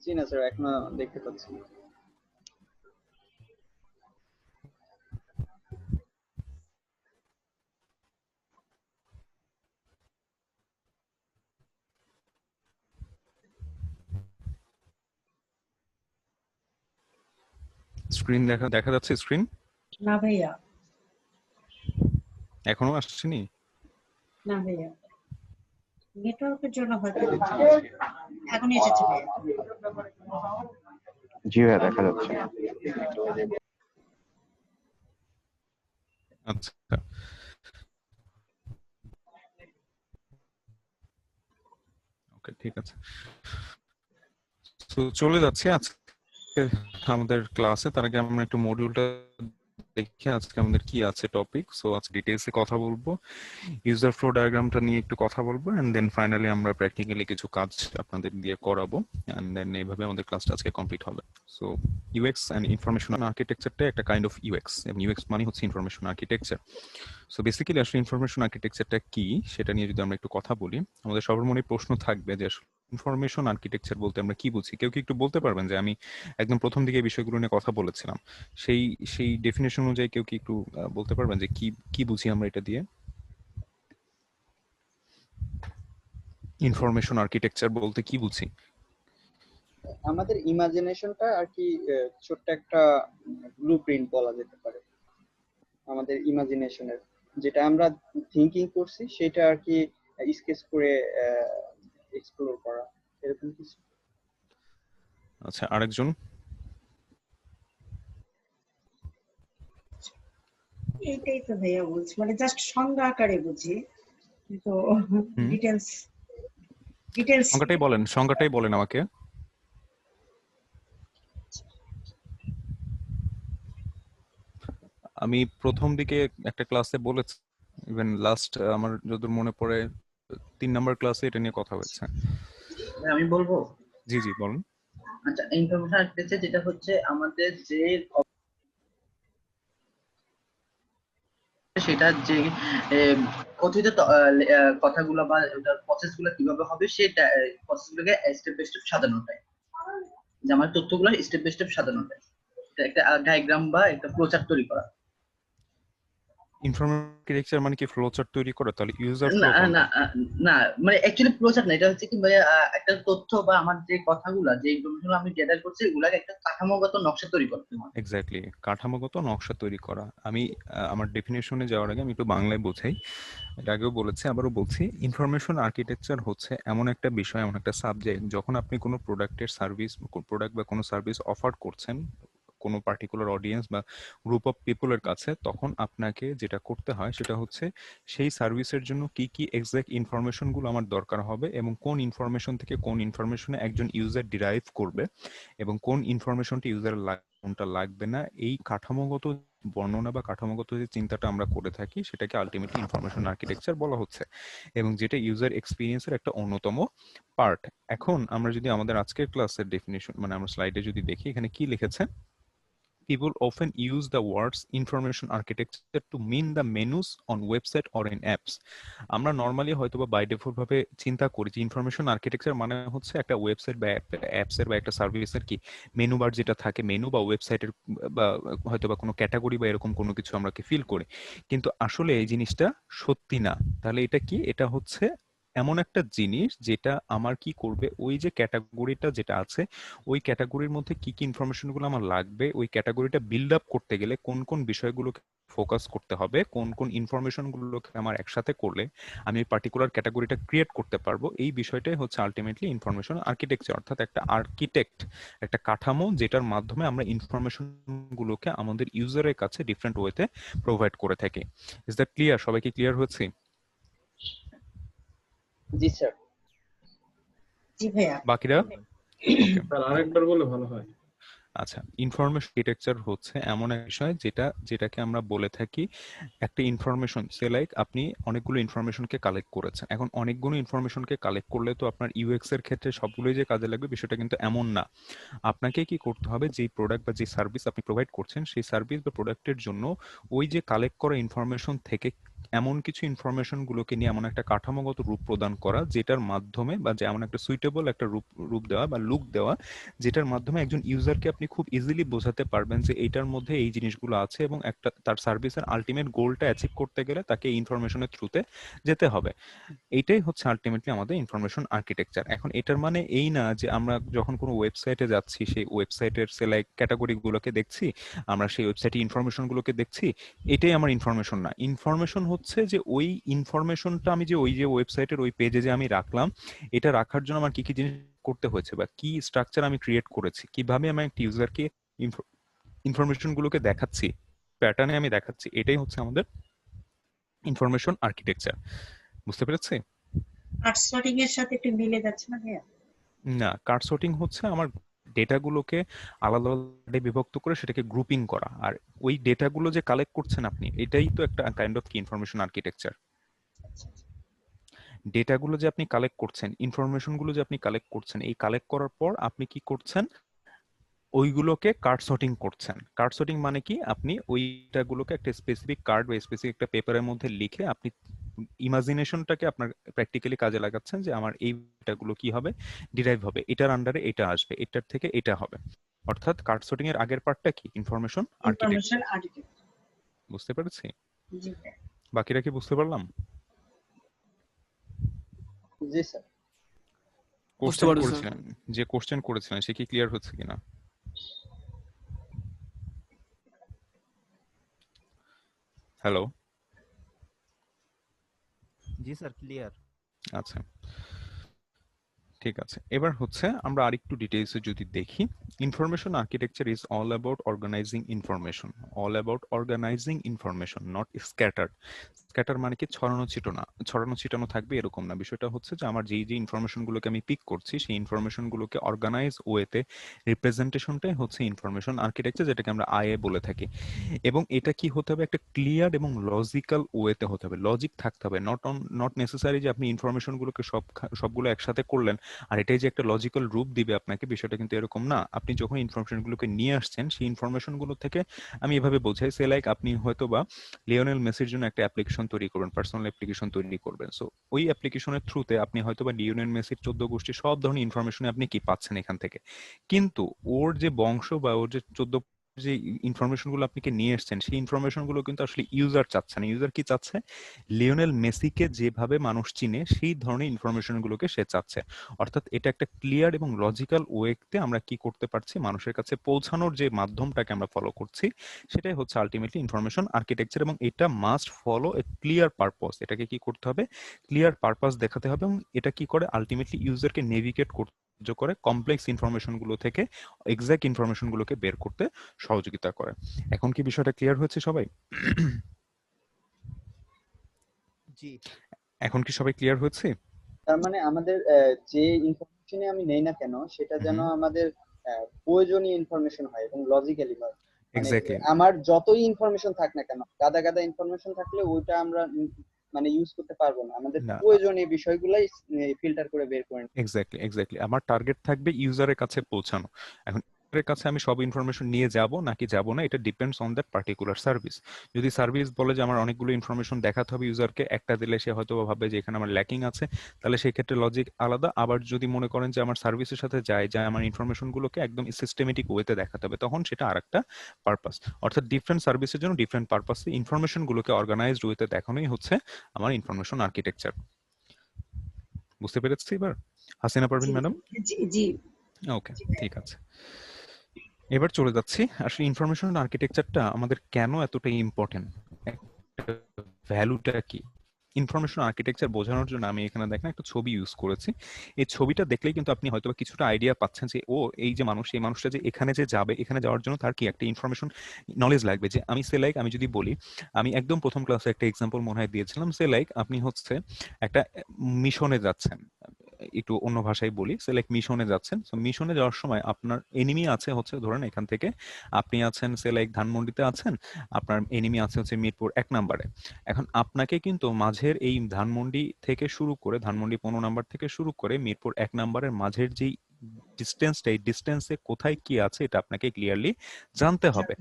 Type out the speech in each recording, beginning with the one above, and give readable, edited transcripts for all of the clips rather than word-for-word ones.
জি না স্যার, এখনো দেখতে পাচ্ছি না। স্ক্রিন দেখা দেখা যাচ্ছে স্ক্রিন? না ভাইয়া, এখনো আসছেনি? না ভাইয়া, নেটওয়ার্কের জন্য হয়তো এখন এসেছে ভাইয়া। জি ভাইয়া, দেখা যাচ্ছে। আচ্ছা, ওকে, ঠিক আছে। তো চলে যাচ্ছি আজকে আমাদের ক্লাসে। তার আগে আমরা একটু মডিউলটা দেখি আজকে আমাদের কি আছে টপিক। সো আজকে ডিটেইলসে কথা বলবো, ইউজার ফ্লো ডায়াগ্রামটা নিয়ে একটু কথা বলবো, এন্ড দেন ফাইনালি আমরা প্র্যাকটিক্যালি কিছু কাজ আপনাদের দিয়ে করাবো, এন্ড দেন এইভাবে আমাদের ক্লাসটা আজকে কমপ্লিট হবে। সো ইউএক্স এন্ড ইনফরমেশন আর্কিটেকচারটা একটা কাইন্ড অফ ইউএক্স, এবং ইউএক্স মানে হচ্ছে ইনফরমেশন আর্কিটেকচার। সো বেসিক্যালি আসলে ইনফরমেশন আর্কিটেকচারটা কি সেটা নিয়ে যদি আমরা একটু কথা বলি, আমাদের সবার মনে প্রশ্ন থাকবে যে আসলে ইনফরমেশন আর্কিটেকচার বলতে আমরা কি বুঝি। কেউ কি একটু বলতে পারবেন যে আমি একদম প্রথম দিকে এই বিষয়গুলো নিয়ে কথা বলেছিলাম, সেই সেই ডেফিনেশন অনুযায়ী কেউ কি একটু বলতে পারবেন যে কি কি বুঝি আমরা এটা দিয়ে? ইনফরমেশন আর্কিটেকচার বলতে কি বুঝি? আমাদের ইমাজিনেশনটা আর কি, ছোট্ট একটা ব্লুপ্রিন্ট বলা যেতে পারে। আমাদের ইমাজিনেশনের যেটা আমরা থিঙ্কিং করছি সেটা আর কি স্কেচ করে এক্সপ্লোর করা, এরকম কিছু। আচ্ছা, আরেকজন? এইটাই তো ভাইয়া বলছি, মানে জাস্ট সংজ্ঞা আকারে বুঝি, তো হুম, ডিটেলস ডিটেলস সংজ্ঞাটাই বলেন আমাকে। আমি প্রথম দিকে একটা ক্লাসে বলেছি, ইভেন লাস্ট আমার যতদূর মনে পড়ে 3 নাম্বার ক্লাসে এটা নিয়ে কথা হয়েছে। আমি বলবো। জি জি বলুন। আচ্ছা, ইনফরমেশন আর্কিটেকচার যেটা হচ্ছে আমাদের যে সেটা যে কথিত কথাগুলো বা ওটার প্রসেসগুলো কিভাবে হবে সেটা প্রসেসগুলোকে স্টেপ বাই স্টেপ সাজানোটাই, যে আমার তথ্যগুলো স্টেপ বাই স্টেপ সাজানোটাই, এটা একটা ডায়াগ্রাম বা একটা ফ্লোচার্ট তৈরি করা। ইনফরমেশন আর্কিটেকচার মানে কি ফ্লো চার্ট তৈরি করে? তাহলে ইউজার ফ্লো না কোনটা? না না, মানে অ্যাকচুয়ালি ফ্লোচার্ট না, এটা হচ্ছে কি ভাই, একটা তথ্য বা আমার যে কথাগুলা যে ইনফরমেশন আমি গ্যাদার করছি এগুলাকে একটা কাঠামোগত নকশা তৈরি করতে হয়। এক্স্যাক্টলি, কাঠামোগত নকশা তৈরি করা। আমি আমার ডেফিনেশনে যাওয়ার আগে আমি একটু বাংলায় বোঝাই। এর আগেও বলেছি, আবারও বলছি, ইনফরমেশন আর্কিটেকচার হচ্ছে এমন একটা বিষয়, এমন একটা সাবজেক্ট, যখন আপনি কোনো প্রোডাক্ট বা কোনো সার্ভিস অফার করছেন কোনো পার্টিকুলার অডিয়েন্স বা গ্রুপ অফ পিপলের কাছে, তখন আপনাকে যেটা করতে হয় সেটা হচ্ছে সেই সার্ভিসের জন্য কি কি এক্সাক্ট ইনফরমেশনগুলো আমার দরকার হবে, এবং কোন ইনফরমেশন থেকে কোন ইনফরমেশনে একজন ইউজার ডিরাইভ করবে, এবং কোন ইনফরমেশনটি ইউজার কোনটা লাগবে না, এই কাঠামোগত বর্ণনা বা কাঠামোগত যে চিন্তাটা আমরা করে থাকি সেটাকে আলটিমেটলি ইনফরমেশন আর্কিটেকচার বলা হচ্ছে, এবং যেটা ইউজার এক্সপিরিয়েন্সের একটা অন্যতম পার্ট। এখন আমরা যদি আমাদের আজকের ক্লাসের ডেফিনিশন, মানে আমরা স্লাইডে যদি দেখি এখানে কি লিখেছে, people often use the words information architecture to mean the menus on website or in apps. আমরা নরমালি হয়তো বা বাই ডিফল্ট ভাবে চিন্তা করি যে ইনফরমেশন আর্কিটেকচার মানে হচ্ছে একটা ওয়েবসাইট বা অ্যাপস এর বা একটা সার্ভিসের কি মেনু বার যেটা থাকে, মেনু বা ওয়েবসাইটের বা হয়তো বা কোনো ক্যাটাগরি বা এরকম কোনো কিছু আমরা কি ফিল করি, কিন্তু আসলে এই জিনিসটা সত্যি না। তাহলে এটা কি? এটা হচ্ছে এমন একটা জিনিস যেটা আমার কি করবে, ওই যে ক্যাটাগরিটা যেটা আছে ওই ক্যাটাগরির মধ্যে কি কি ইনফরমেশনগুলো আমার লাগবে, ওই ক্যাটাগরিটা বিল্ড আপ করতে গেলে কোন কোন বিষয়গুলোকে ফোকাস করতে হবে, কোন কোন ইনফরমেশনগুলোকে আমার একসাথে করলে আমি ওই পার্টিকুলার ক্যাটাগরিটা ক্রিয়েট করতে পারবো, এই বিষয়টাই হচ্ছে আলটিমেটলি ইনফরমেশন আর্কিটেকচার। অর্থাৎ একটা আর্কিটেক্ট, একটা কাঠামো যেটার মাধ্যমে আমরা ইনফরমেশনগুলোকে আমাদের ইউজারের কাছে ডিফারেন্ট ওয়েতে প্রোভাইড করে থাকি। Is that clear? সবাই কি ক্লিয়ার হচ্ছে? জি স্যার। জি ভাইয়া। বাকিরা? ওকে, স্যার আরেকবার বলে ভালো হয়। আচ্ছা, ইনফরমেশন আর্কিটেকচার হচ্ছে এমন এক বিষয় যেটাকে আমরা বলে থাকি একটা ইনফরমেশন, সে লাইক আপনি অনেকগুলো ইনফরমেশনকে কালেক্ট করেছেন। এখন অনেকগুলো ইনফরমেশনকে কালেক্ট করলে তো আপনার ইউএক্স এর ক্ষেত্রে সবগুলোই যে কাজে লাগবে বিষয়টা কিন্তু এমন না। আপনাকে কি করতে হবে, যেই প্রোডাক্ট বা যে সার্ভিস আপনি প্রোভাইড করছেন সেই সার্ভিস বা প্রোডাক্টের জন্য ওই যে কালেক্ট করা ইনফরমেশন থেকে এমন কিছু ইনফরমেশন গুলোকে নিয়ে এমন একটা কাঠামোগত রূপ প্রদান করা যেটার মাধ্যমে বা যে এমন একটা সুইটেবল একটা রূপ দেওয়া বা লুক দেওয়া যেটার মাধ্যমে একজন ইউজারকে আপনি খুব ইজিলি বোঝাতে পারবেন যে এইটার মধ্যে এই জিনিসগুলো আছে এবং একটা তার সার্ভিসের আলটিমেট গোলটা অ্যাচিভ করতে গেলে তাকে ইনফরমেশনের থ্রুতে যেতে হবে। এইটাই হচ্ছে আলটিমেটলি আমাদের ইনফরমেশন আর্কিটেকচার। এখন এটার মানে এই না যে আমরা যখন কোনো ওয়েবসাইটে যাচ্ছি সেই ওয়েবসাইটের লাইক ক্যাটাগরি গুলোকে দেখছি, আমরা সেই ওয়েবসাইটে ইনফরমেশন গুলোকে দেখছি, এটাই আমার ইনফরমেশন না। ইনফরমেশন হচ্ছে যে ওই ইনফরমেশনটা আমি যে ওই যে ওয়েবসাইটের ওই পেজে যে আমি রাখলাম, এটা রাখার জন্য আমার কি কি জিনিস করতে হয়েছে বা কি স্ট্রাকচার আমি ক্রিয়েট করেছি, কিভাবে আমি একটা ইউজারকে ইনফরমেশন গুলোকে দেখাচ্ছি, প্যাটার্নে আমি দেখাচ্ছি, এটাই হচ্ছে আমাদের ইনফরমেশন আর্কিটেকচার। বুঝতে পেরেছি? কার্ড সর্টিং এর সাথে একটু মিলে যাচ্ছে না ভাইয়া? না, কার্ড সর্টিং হচ্ছে আমার ডেটাগুলোকে আলাদা আলাদা বিভক্ত করে সেটাকে গ্রুপিং করা, আর ওই ডেটাগুলো যে কালেক্ট করছেন আপনি, এটাই তো একটা কাইন্ড অফ কি ইনফরমেশন আর্কিটেকচার। ডেটাগুলো যে আপনি কালেক্ট করছেন, ইনফরমেশনগুলো যে আপনি কালেক্ট করছেন, এই কালেক্ট করার পর আপনি কি করছেন, ওইগুলোকে কার্ড সর্টিং করছেন। কার্ড সর্টিং মানে কি, আপনি ওইটাগুলোকে একটা স্পেসিফিক কার্ড বা স্পেসিফিক একটা পেপারের মধ্যে লিখে আপনি ইমাজিনেশনটাকে আপনার প্র্যাকটিক্যালি কাজে লাগাচ্ছেন যে আমার এই ডেটাগুলো কি হবে, ডিরাইভ হবে, এটার আন্ডারে এটা আসবে, এটার থেকে এটা হবে। অর্থাৎ কার্ড সর্টিং এর আগের পার্টটা কি, ইনফরমেশন ইনফরমেশন আর্কিটেকচার। আর্কিটেক্ট। বুঝতে পেরেছি? জি ভাইয়া। বাকিরা কি বুঝতে পারলাম? জি স্যার। বুঝতে কোশ্চেন পারছি স্যার। করেছিলেন, যে কোশ্চেন করেছিলেন সে কি ক্লিয়ার হচ্ছে কিনা? হ্যালো? জি স্যার, ক্লিয়ার। আচ্ছা, ঠিক আছে। এবার হচ্ছে আমরা আরেকটু ডিটেইলসে যদি দেখি, information architecture is all about organizing information, all about organizing information, not scattered. Scatter মানে কি ছড়ানো ছিটানো থাকবে এরকম না। বিষয়টা হচ্ছে যে আমার যেই যে ইনফরমেশন গুলোকে আমি পিক করছি সেই ইনফরমেশন গুলোকে অর্গানাইজ ওয়েতে রিপ্রেজেন্টেশনটাই হচ্ছে ইনফরমেশন আর্কিটেকচার, যেটাকে আমরা আইএ বলে থাকি। এবং এটা কি হতে হবে, একটা ক্লিয়ার এবং লজিক্যাল ওয়েতে হতে হবে, লজিক থাকতে হবে। নট নেসেসারি যে আপনি ইনফরমেশন গুলোকে সবগুলো একসাথে করলেন আর এটাই যে একটা লজিক্যাল রূপ দিবে আপনাকে, বিষয়টা কিন্তু এরকম না। আপনি যখন ইনফরমেশনগুলোকে নিয়ে আসছেন সেই ইনফরমেশনগুলো থেকে আমি এভাবে বোঝাই, সে লাইক আপনি হয়তো বা লিওনেল মেসির জন্য একটা অ্যাপ্লিকেশন তৈরি করবেন, পার্সোনাল অ্যাপ্লিকেশন তৈরি করবেন। সো ওই অ্যাপ্লিকেশনের থ্রুতে আপনি হয়তো বা লিওনেল মেসির 14 গোষ্ঠী সব ধরনের ইনফরমেশন আপনি কি পাচ্ছেন এখান থেকে, কিন্তু ওর যে বংশ বা ওর যে 14 যে ইনফরমেশন গুলো আপনাকে নিয়ে এসেছেন সেই ইনফরমেশন গুলো কিন্তু আসলে ইউজার চাচ্ছে না। ইউজার কি চাচ্ছে, লিওনেল মেসিকে যেভাবে মানুষ চিনে সেই ধরনের ইনফরমেশন গুলোকে সে চাচ্ছে। অর্থাৎ এটা একটা ক্লিয়ার এবং লজিক্যাল ওয়েতে আমরা কি করতে পারছি, মানুষের কাছে পৌঁছানোর যে মাধ্যমটাকে আমরা ফলো করছি সেটাই হচ্ছে আলটিমেটলি ইনফরমেশন আর্কিটেকচার। এবং এটা মাস্ট ফলো এ ক্লিয়ার পারপাস। এটাকে কি করতে হবে, ক্লিয়ার পারপাস দেখাতে হবে। এবং এটা কি করে, আলটিমেটলি ইউজারকে নেভিগেট করতে সাহায্য করে, কমপ্লেক্স ইনফরমেশন গুলো থেকে এক্সাক্ট ইনফরমেশন গুলোকে বের করতে সহযোগিতা করে। এখন কি বিষয়টা ক্লিয়ার হচ্ছে সবাই? জি। এখন কি সবাই ক্লিয়ার হচ্ছে? তার মানে আমাদের যে ইনফরমেশনে আমি নেই না কেন সেটা যেন হুম, আমাদের প্রয়োজনীয় ইনফরমেশন হয় এবং লজিক্যালি হয়। মানে এক্স্যাক্টলি। আমার যতই ইনফরমেশন থাক না কেন, গাদা গাদা ইনফরমেশন থাকলে ওইটা আমরা মানে ইউজ করতে পারবো না। আমাদের না, প্রয়োজনীয় বিষয়গুলাই ফিল্টার করে বের করে নিতে হবে। এক্স্যাক্টলি আমার টার্গেট থাকবে ইউজারের কাছে পৌঁছানো। এখন ইউজারের কাছে আমি সব ইনফরমেশন নিয়ে যাব নাকি যাব না, এটা depends on that particular service. যদি সার্ভিস বলে যে আমার অনেকগুলো ইনফরমেশন দেখাতে হবে ইউজারকে, একটা দিলে সে হয়তো ভাববে যে এখানে আমার ল্যাকিং আছে, তাহলে সেই ক্ষেত্রে লজিক আলাদা। আবার যদি মনে করেন যে আমার সার্ভিসের সাথে যায় যে আমার ইনফরমেশন গুলোকে একদম সিস্টেমেটিক ওয়েতে দেখাতে হবে, তখন সেটা আরেকটা পারপাস। অর্থাৎ ডিফারেন্ট সার্ভিসের জন্য ডিফারেন্ট পারপাসে ইনফরমেশন গুলোকে অর্গানাইজড ওয়েতে দেখানোই হচ্ছে আমার ইনফরমেশন আর্কিটেকচার। বুঝতে পেরেছি এবার হাসিনা পারভিন জি ম্যাডাম? জি জি। ওকে, ঠিক আছে। এবার চলে যাচ্ছি আসলে ইনফরমেশন আর্কিটেকচারটা আমাদের কেন এতটা ইম্পর্টেন্ট, ভ্যালুটা কি। ইনফরমেশন আর্কিটেকচার বোঝানোর জন্য আমি এখানে দেখেন একটা ছবি ইউজ করেছি। এই ছবিটা দেখলেই কিন্তু আপনি হয়তো কিছুটা আইডিয়া পাচ্ছেন যে ও এই যে মানুষ, এই মানুষটা যে এখানে যে যাবে, এখানে যাওয়ার জন্য তার কি একটা ইনফরমেশন নলেজ লাগবে। যে আমি সে লাইক আমি যদি বলি, আমি একদম প্রথম ক্লাসে একটা এক্সাম্পল মনে হয় দিয়েছিলাম, সে লাইক আপনি হচ্ছে একটা মিশনে যাচ্ছেন, একটু অন্য ভাষায় বলি, সে লাইক মিশনে যাচ্ছেন। তো মিশনে যাওয়ার সময় আপনার এনিমি আছে হচ্ছে ধরেন এখান থেকে আপনি আছেন সে লাইক ধানমন্ডিতে আছেন, আপনার এনিমি আছে হচ্ছে মিরপুর 1 নম্বরে। এখন আপনাকে কিন্তু মাঝের এই ধানমন্ডি থেকে শুরু করে, ধানমন্ডি 15 নাম্বার থেকে শুরু করে মিরপুর 1 নাম্বারের মাঝের যেই ডিস্টেন্সটা, এই ডিস্টেন্সে কোথায় কি আছে এটা আপনাকে ক্লিয়ারলি জানতে হবে।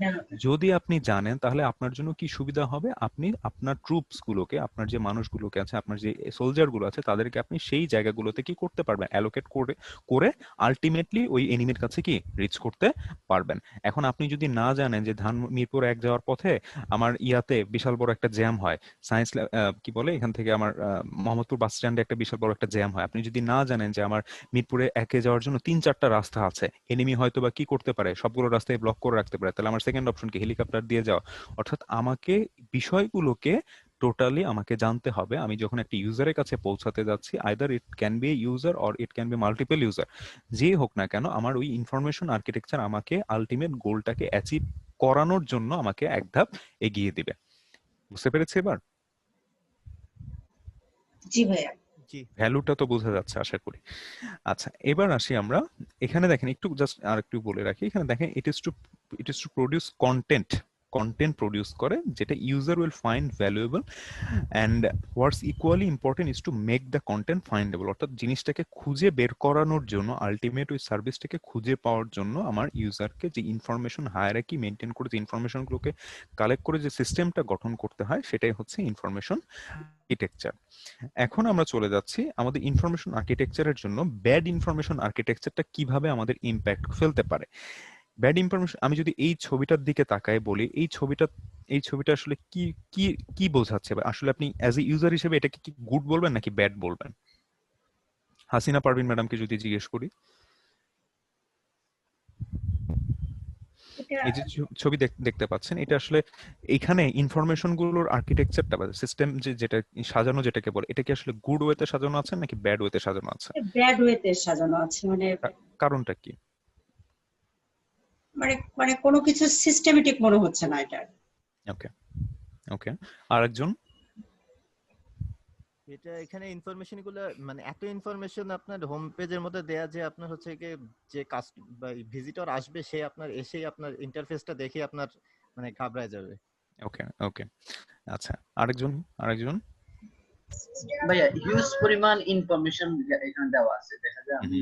যদি আপনি জানেন তাহলে আপনার জন্য কি সুবিধা হবে, আপনি আপনার ট্রুপস গুলোকে, আপনার যে মানুষগুলোকে আছে, আপনার যে সোলজার গুলো আছে তাদেরকে আপনি সেই জায়গাগুলোতে কি করতে পারবেন, অ্যালোকেট করে করে আলটিমেটলি ওই এনিমির কাছে কি রিচ করতে পারবেন। এখন আপনি যদি না জানেন যে মিরপুর 1 যাওয়ার পথে আমার ইয়াতে বিশাল বড় একটা জ্যাম হয়, সায়েন্স কি বলে এখান থেকে আমার মোহাম্মদপুর বাস স্ট্যান্ডে একটা বিশাল বড় একটা জ্যাম হয়, আপনি যদি না জানেন যে আমার মিরপুরে 1-এ যাওয়ার জন্য 3-4টা রাস্তা আছে, এনিমি হয়তো বা কি করতে পারে সবগুলো রাস্তায় ব্লক করে রাখতে পারে, তাহলে আমার সেকেন্ড অপশন কি হেলিকপ্টার দিয়ে যাওয়া। অর্থাৎ আমাকে বিষয়গুলোকে টোটালি আমাকে জানতে হবে। আমি যখন একটা ইউজারের কাছে পৌঁছাতে যাচ্ছি, either it can be user or it can be multiple user, যে হোক না কেন আমার ওই ইনফরমেশন আর্কিটেকচার আমাকে আলটিমেট গোলটাকে অ্যাচিভ করানোর জন্য আমাকে এক ধাপ এগিয়ে দিবে। বুঝতে পেরেছি এবার? জি ভাইয়া। জি ভ্যালুটা তো বোঝা যাচ্ছে আশা করি। আচ্ছা, এবার আসি আমরা এখানে, দেখেন একটু জাস্ট আর একটু বলে রাখি, এখানে দেখেন it is to produce content produce করে যেটা user will find valuable, and what's equally important is to make the content findable. অর্থাৎ জিনিসটাকে খুঁজে বের করানোর জন্য, আলটিমেট ওই সার্ভিসটাকে খুঁজে পাওয়ার জন্য আমার ইউজারকে যে ইনফরমেশন হায়ারার্কি মেনটেন করে, যে ইনফরমেশনগুলোকে কালেক্ট করে যে সিস্টেমটা গঠন করতে হয়, সেটাই হচ্ছে ইনফরমেশন আর্কিটেকচার। এখন আমরা চলে যাচ্ছি আমাদের ইনফরমেশন আর্কিটেকচারের জন্য ব্যাড ইনফরমেশন আর্কিটেকচারটা কিভাবে আমাদের ইম্প্যাক্ট ফেলতে পারে। ব্যাড ইনফরমেশন, আমি যদি এই ছবিটার দিকে তাকাই বলি, এই ছবিটা আসলে কি কি কি বোঝাচ্ছে, বা আসলে আপনি অ্যাজ এ ইউজার হিসেবে এটাকে কি গুড বলবেন নাকি ব্যাড বলবেন? হাসিনা পারভিন ম্যাডামকে যদি জিজ্ঞেস করি, এটা এই যে ছবি দেখতে পাচ্ছেন, এটা আসলে এখানে ইনফরমেশন গুলোর আর্কিটেকচারটা বা সিস্টেম যেটা সাজানো, যেটাকে বলে, এটা কি আসলে গুড ওয়েতে সাজানো আছে নাকি ব্যাড ওয়েতে সাজানো আছে? ব্যাড ওয়েতে সাজানো আছে, মানে কারণটা কি? মানে মানে কোনো কিছু সিস্টেমেটিক মনে হচ্ছে না এটা। ওকে ওকে, আরেকজন? এটা এখানে ইনফরমেশন গুলো মানে এত ইনফরমেশন আপনার হোম পেজের মধ্যে দেয়া যে আপনার হচ্ছে কি যে ভিজিটর আসবে সে আপনার এসেই আপনার ইন্টারফেসটা দেখে আপনার মানে ঘাবড়ায় যাবে। ওকে ওকে, আচ্ছা, আরেকজন? ভাইয়া হিউজ পরিমাণ ইনফরমেশন এখানে দেওয়া আছে, দেখা যায় আমি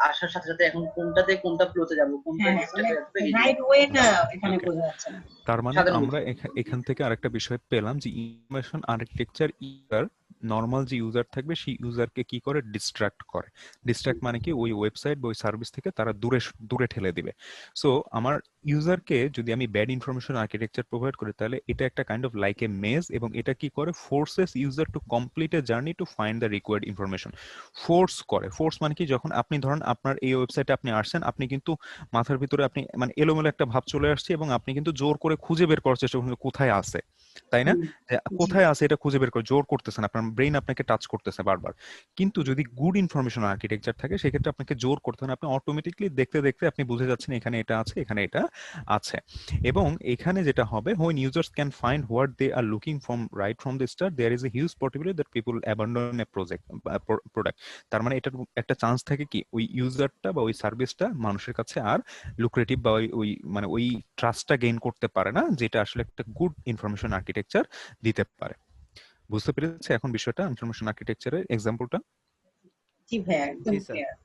আসার সাথে সাথে এখন কোনটাতে কোনটা ফ্লোতে যাব, কোনটা স্টেপে আসবে, রাইট ওয়েটা এখানে বোঝা যাচ্ছে না। তার মানে সাধারণ আমরা এখান থেকে আরেকটা বিষয় পেলাম যে ইনফরমেশন আর্কিটেকচার ইউজার, নর্মাল যে ইউজার থাকবে সেই ইউজারকে কি করে ডিস্ট্রাক্ট মানে কি ওই ওয়েবসাইট বা ওই সার্ভিস থেকে তারা দূরে ঠেলে দিবে। সো আমার ইউজারকে যদি আমি ব্যাড ইনফরমেশন আর্কিটেকচার প্রোভাইড করি, তাহলে এটা একটা কাইন্ড অফ লাইক এ মেজ, এবং এটা কি করে forces user to complete a journey to find the required information. Force মানে কি, যখন আপনি ধরেন আপনার এই ওয়েবসাইটে আপনি আসছেন, আপনি কিন্তু মাথার ভিতরে আপনি মানে এলোমেলো একটা ভাব চলে আসছে, এবং আপনি কিন্তু জোর করে খুঁজে বের করার চেষ্টা করছেন কোথায় আছে, তাই না? কোথায় আছে এটা খুঁজে বের করে জোর করতেছেন, আপনার ব্রেইন আপনাকে টাচ করতেছে বারবার। কিন্তু যদি গুড ইনফরমেশন আর্কিটেকচার থাকে, সেক্ষেত্রে আপনাকে জোর করতে হয় না, আপনি অটোমেটিকলি দেখতে দেখতে আপনি বুঝে যাচ্ছেন এখানে এটা আছে, এখানে এটা আছে। এবং এখানে যেটা হবে, when users can find what they are looking from right from the start, there is a huge possibility that people abandon a product. তার মানে এটার একটা চান্স থাকে কি, ওই ইউজারটা বা ওই সার্ভিসটা মানুষের কাছে আর লুক্রেটিভ বা ওই মানে ওই ট্রাস্টটা গেইন করতে পারে না, যেটা আসলে একটা গুড ইনফরমেশন আর্কিটেকচার দিতে পারে। বুঝতে পেরেছি এখন বিষয়টা, ইনফরমেশন আর্কিটেকচারের এক্সাম্পলটা? জি ভাইয়া, একদম জি, স্যার। ক্লিয়ার।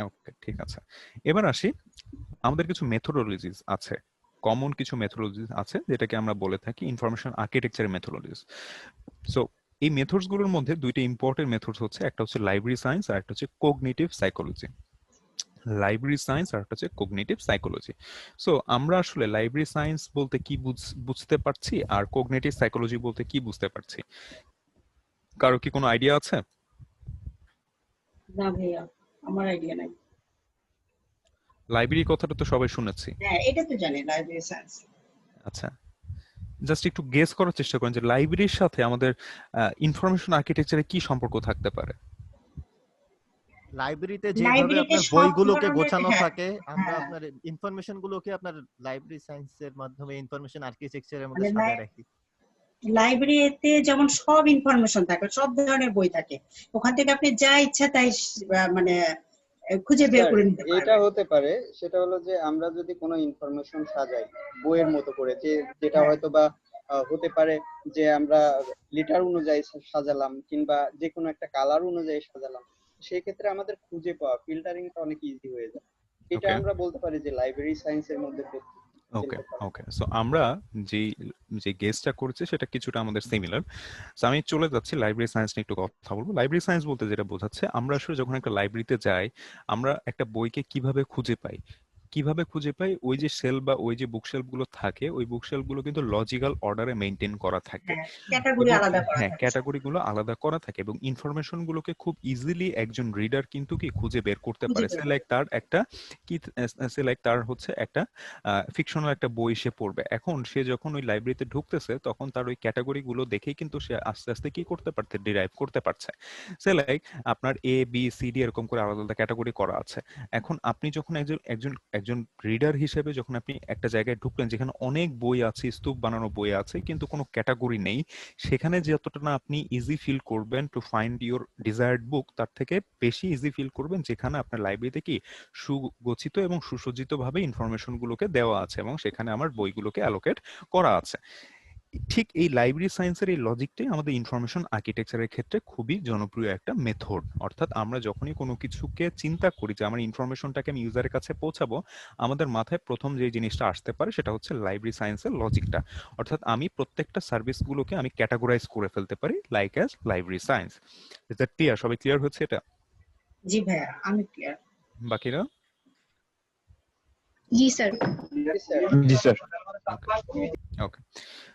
ওকে, ঠিক আছে। এবার আসি, আমাদের কিছু মেথোডোলজিস আছে, কমন কিছু মেথোডোলজিস আছে যেটাকে আমরা বলে থাকি ইনফরমেশন আর্কিটেকচারের মেথোডোলজিস। সো এই মেথডস গুলোর মধ্যে দুইটা ইম্পর্টেন্ট মেথডস হচ্ছে, একটা হচ্ছে লাইব্রেরি সায়েন্স আর একটা হচ্ছে কোগনিটিভ সাইকোলজি। লাইব্রেরি সায়েন্স আর একটা হচ্ছে কোগনিটিভ সাইকোলজি। সো আমরা আসলে লাইব্রেরি সায়েন্স বলতে কি বুঝতে পারছি আর কোগনিটিভ সাইকোলজি বলতে কি বুঝতে পারছি, কারো কি কোনো আইডিয়া আছে? না ভাইয়া, আমার আইডিয়া নাই। লাইব্রেরি কথাটা তো সবাই শুনেছি। হ্যাঁ, এটা তো জানি, লাইব্রেরি সায়েন্স। আচ্ছা, জাস্ট একটু গেস করার চেষ্টা করেন যে লাইব্রেরির সাথে আমাদের ইনফরমেশন আর্কিটেকচারে কি সম্পর্ক থাকতে পারে। লাইব্রেরিতে যেভাবে লাইব্রেরিতে আপনার সব বইগুলোকে ধরনের, গোছানো হ্যাঁ, থাকে, আমরা হ্যাঁ, আপনার ইনফরমেশন গুলোকে আপনার লাইব্রেরি সায়েন্সের মাধ্যমে ইনফরমেশন আর্কিটেকচারের মানে মধ্যে সাজায় রাখি। লাইব্রেরিতে যেমন সব ইনফরমেশন থাকে, সব ধরনের বই থাকে, ওখান থেকে আপনি যা ইচ্ছা তাই মানে খুঁজে বের স্যার, করে নিতে এটা পারবেন। হতে পারে, সেটা হলো যে আমরা যদি কোনো ইনফরমেশন সাজাই বইয়ের মতো করে, যেটা হ্যাঁ, হয়তো বা হতে পারে যে আমরা লিটার অনুযায়ী সাজালাম, কিংবা যে কোনো একটা কালার অনুযায়ী সাজালাম, সেই ক্ষেত্রে আমাদের খুঁজে পাওয়া ফিল্টারিংটা অনেক ইজি হয়ে যায়। এটা ওকে আমরা বলতে পারি যে লাইব্রেরি সায়েন্সের মধ্যে ওকে ফেলতে পারি। ওকে সো আমরা যে যে গেসটা করেছি সেটা কিছুটা আমাদের সিমিলার। সো আমি চলে যাচ্ছি লাইব্রেরি সায়েন্স নিয়ে একটু কথা বলবো। লাইব্রেরি সায়েন্স বলতে যেটা বোঝাচ্ছে, আমরা আসলে যখন একটা লাইব্রেরিতে যাই, আমরা একটা বইকে কিভাবে খুঁজে পাই। কিভাবে খুঁজে পাই, ওই যে সেল বা ওই যে বুকশেলফ গুলো থাকে, ওই বুকশেলফ গুলো কিন্তু লজিক্যাল অর্ডারে মেনটেন করা থাকে হ্যাঁ, ক্যাটাগরি এবং আলাদা করা হ্যাঁ থাকে সব। ক্যাটাগরি গুলো আলাদা করা থাকে এবং ইনফরমেশন গুলোকে খুব ইজিলি একজন রিডার কিন্তু কি খুঁজে বের করতে খুঁজে পারে। বের সে করতে লাইক তার একটা কি, সে লাইক তার হচ্ছে একটা ফিকশনাল একটা বই সে পড়বে, এখন সে যখন ওই লাইব্রেরিতে ঢুকতেছে তখন তার ওই ক্যাটাগরি গুলো দেখেই কিন্তু সে আস্তে আস্তে কি করতে পারছে, ডিরাইভ করতে পারছে। সে লাইক আপনার এ বি সি ডি এরকম করে আলাদা আলাদা ক্যাটাগরি করা আছে। এখন আপনি যখন একজন একজন একজন রিডার হিসেবে যখন আপনি একটা জায়গায় ঢুকলেন যেখানে অনেক বই আছে, স্তূপ বানানো বই আছে, কিন্তু কোনো ক্যাটাগরি নেই, সেখানে যতটা না আপনি ইজি ফিল করবেন টু ফাইন্ড ইউর ডিজায়ার্ড বুক, তার থেকে বেশি ইজি ফিল করবেন যেখানে আপনার লাইব্রেরিতে কি সুগচ্ছিত এবং সুসজ্জিত ভাবে ইনফরমেশন গুলোকে দেওয়া আছে এবং সেখানে আমার বইগুলোকে অ্যালোকেট করা আছে। ঠিক এই লাইব্রেরি সায়েন্সের এই লজিকটাই আমাদের ইনফরমেশন আর্কিটেকচারের ক্ষেত্রে খুবই জনপ্রিয় একটা মেথড। অর্থাৎ আমরা যখনই কোনো কিছুকে চিন্তা করি যে আমার ইনফরমেশনটাকে আমি ইউজারের কাছে পৌঁছাবো, আমাদের মাথায় প্রথম যে জিনিসটা আসতে পারে সেটা হচ্ছে লাইব্রেরি সায়েন্সের লজিকটা। অর্থাৎ আমি প্রত্যেকটা সার্ভিসগুলোকে আমি ক্যাটাগরাইজ করে ফেলতে পারি like as library science. Is that clear? সবাই ক্লিয়ার হচ্ছে এটা? জি ভাইয়া, আমি ক্লিয়ার। বাকিরা? জি স্যার। জি স্যার। ওকে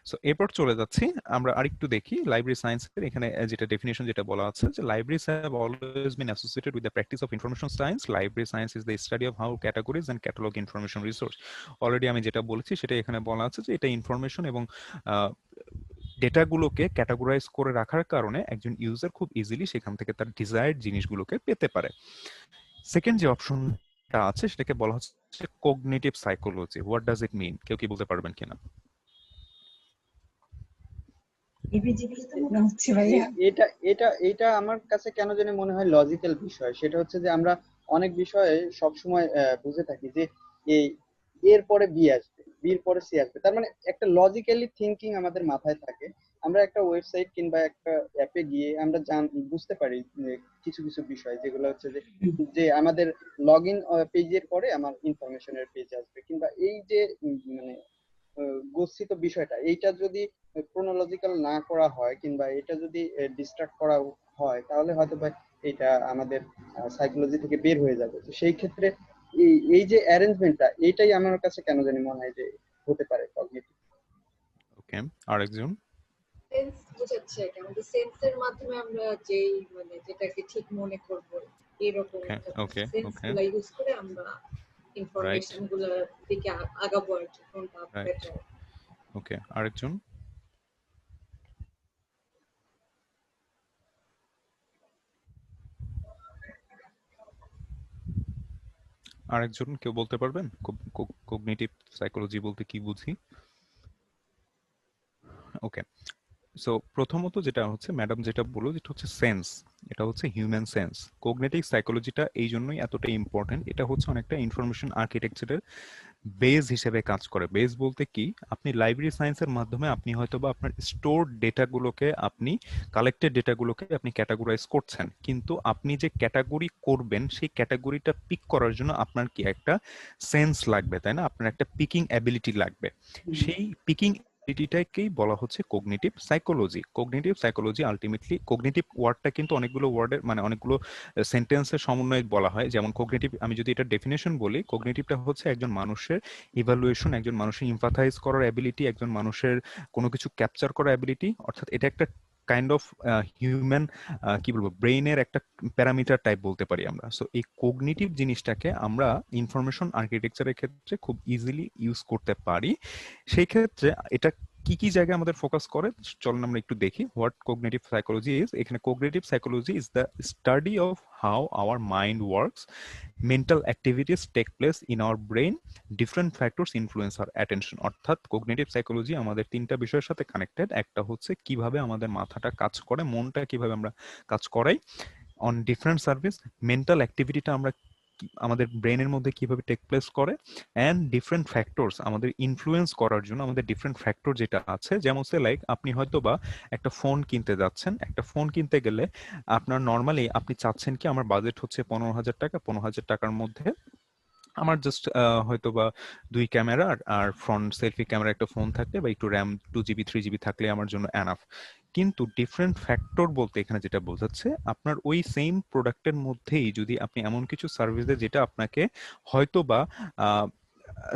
সো এরপর চলে যাচ্ছি আমরা আরেকটু দেখি লাইব্রেরি সায়েন্সের এখানে যেটা ডেফিনেশন যেটা বলা আছে যে libraries have always been associated with the practice of information science. Library science is the study of how categories and catalog information resource. Already আমি যেটা বলেছি সেটা এখানে বলা আছে যে এটা ইনফরমেশন এবং ডেটাগুলোকে ক্যাটাগরাইজ করে রাখার কারণে একজন ইউজার খুব ইজিলি সেখান থেকে তার ডিজায়ার্ড জিনিসগুলোকে পেতে পারে। সেকেন্ড যে অপশনটা আছে সেটাকে বলা হচ্ছে cognitive psychology. What does it mean? কেউ কি বলতে পারবেন কিনা? মনে হচ্ছে ভাইয়া। এটা এটা এটা আমার কাছে কেন জানি মনে হয় লজিক্যাল বিষয়। সেটা হচ্ছে যে আমরা অনেক বিষয়ে সবসময় বুঝে থাকি যে এই এর পরে বি আসবে, বির পরে সি আসবে, তার মানে একটা লজিক্যালি থিঙ্কিং আমাদের মাথায় থাকে। আমরা একটা ওয়েবসাইট কিংবা একটা অ্যাপে গিয়ে আমরা বুঝতে পারি যে কিছু কিছু বিষয় যেগুলো হচ্ছে যে যে আমাদের লগ ইন পেজের পরে আমার ইনফরমেশনের পেজ আসবে, কিংবা এই যে মানে গচ্ছিত বিষয়টা, এইটা যদি ক্রোনোলজিক্যাল না করা হয় কিংবা এটা যদি ডিস্ট্রাক্ট করা হয়, তাহলে হয়তো বা এটা আমাদের সাইকোলজি থেকে বের হয়ে যাবে। তো সেই ক্ষেত্রে এই এই যে অ্যারেঞ্জমেন্টটা, এইটাই আমার কাছে কেন জানি মনে হয় যে হতে পারে কগনিটিভ। ওকে, আরেকজন? সেন্স বোঝাচ্ছে আর কি, আমাদের সেন্সের মাধ্যমে আমরা যেই মানে যেটাকে ঠিক মনে করব এরকম ওকে ওকে সেন্স ওকে গুলা ইউজ করে আমরা ইনফরমেশন গুলার দিকে আগাবো আর কি, কোনটা রাইট। বেটার। ওকে, আরেকজন? আরেকজন কেউ বলতে পারবেন কগনিটিভ সাইকোলজি বলতে কি বুঝি? ওকে সো প্রথমত যেটা হচ্ছে ম্যাডাম যেটা বললো যেটা হচ্ছে সেন্স, এটা হচ্ছে হিউম্যান সেন্স। কোগনিটিভ সাইকোলজিটা এই জন্যই এতটা ইম্পর্টেন্ট, এটা হচ্ছে অনেকটা ইনফরমেশন আর্কিটেকচারের বেস হিসেবে কাজ করে। বেস বলতে কি, আপনি লাইব্রেরি সায়েন্সের মাধ্যমে আপনি হয়তো বা আপনার স্টোর ডেটাগুলোকে, আপনি কালেক্টেড ডেটাগুলোকে আপনি ক্যাটাগরাইজ করছেন, কিন্তু আপনি যে ক্যাটাগরি করবেন সেই ক্যাটাগরিটা পিক করার জন্য আপনার কি একটা সেন্স লাগবে, তাই না? আপনার একটা পিকিং অ্যাবিলিটি লাগবে। সেই পিকিং এটিটাকেই বলা হচ্ছে cognitive psychology. Cognitive psychology ultimately, cognitive ওয়ার্ডটা কিন্তু অনেকগুলো ওয়ার্ডের মানে অনেকগুলো সেন্টেন্সের সমন্বয়ে বলা হয়। যেমন কগনিটিভ, আমি যদি এটা ডেফিনেশন বলি, কগনিটিভটা হচ্ছে একজন মানুষের ইভালুয়েশন, একজন মানুষের ইমফাথাইজ করার অ্যাবিলিটি, একজন মানুষের কোনো কিছু ক্যাপচার করার অ্যাবিলিটি। অর্থাৎ এটা একটা কাইন্ড অফ হিউম্যান কি বলবো, ব্রেইনের একটা প্যারামিটার টাইপ বলতে পারি আমরা। সো এই কগনিটিভ জিনিসটাকে আমরা ইনফরমেশন আর্কিটেকচারের ক্ষেত্রে খুব ইজিলি ইউজ করতে পারি। সেই ক্ষেত্রে এটা কি কি জায়গায় আমাদের ফোকাস করে চলুন আমরা একটু দেখি। What cognitive psychology is. এখানে cognitive psychology is the study of how our mind works, mental activities take place in our brain, different factors influence our attention. অর্থাৎ কগনিটিভ সাইকোলজি আমাদের তিনটা বিষয়ের সাথে কানেক্টেড। একটা হচ্ছে কিভাবে আমাদের মাথাটা কাজ করে, মনটা কিভাবে আমরা কাজ করাই, অন ডিফারেন্ট সার্ভিস, মেন্টাল অ্যাক্টিভিটিটা আমরা আমাদের ব্রেনের মধ্যে কিভাবে টেক প্লেস করে, অ্যান্ড ডিফারেন্ট ফ্যাক্টরস আমাদের ইনফ্লুয়েন্স করার জন্য আমাদের ডিফারেন্ট ফ্যাক্টর যেটা আছে, যেমন সে লাইক আপনি হয়তো বা একটা ফোন কিনতে যাচ্ছেন, একটা ফোন কিনতে গেলে আপনার নর্মালি আপনি চাচ্ছেন কি আমার বাজেট হচ্ছে 15,000 টাকা, 15,000 টাকার মধ্যে আমার জাস্ট হয়তো বা 2 ক্যামেরার আর ফ্রন্ট সেলফি ক্যামেরা একটা ফোন থাকলে বা একটু র্যাম 2 GB 3 GB থাকলে আমার জন্য এনাফ। কিন্তু ডিফারেন্ট ফ্যাক্টর বলতে এখানে যেটা বোঝাচ্ছে, আপনার ওই সেম প্রোডাক্টের মধ্যেই যদি আপনি এমন কিছু সার্ভিস দেয় যেটা আপনাকে হয়তো বা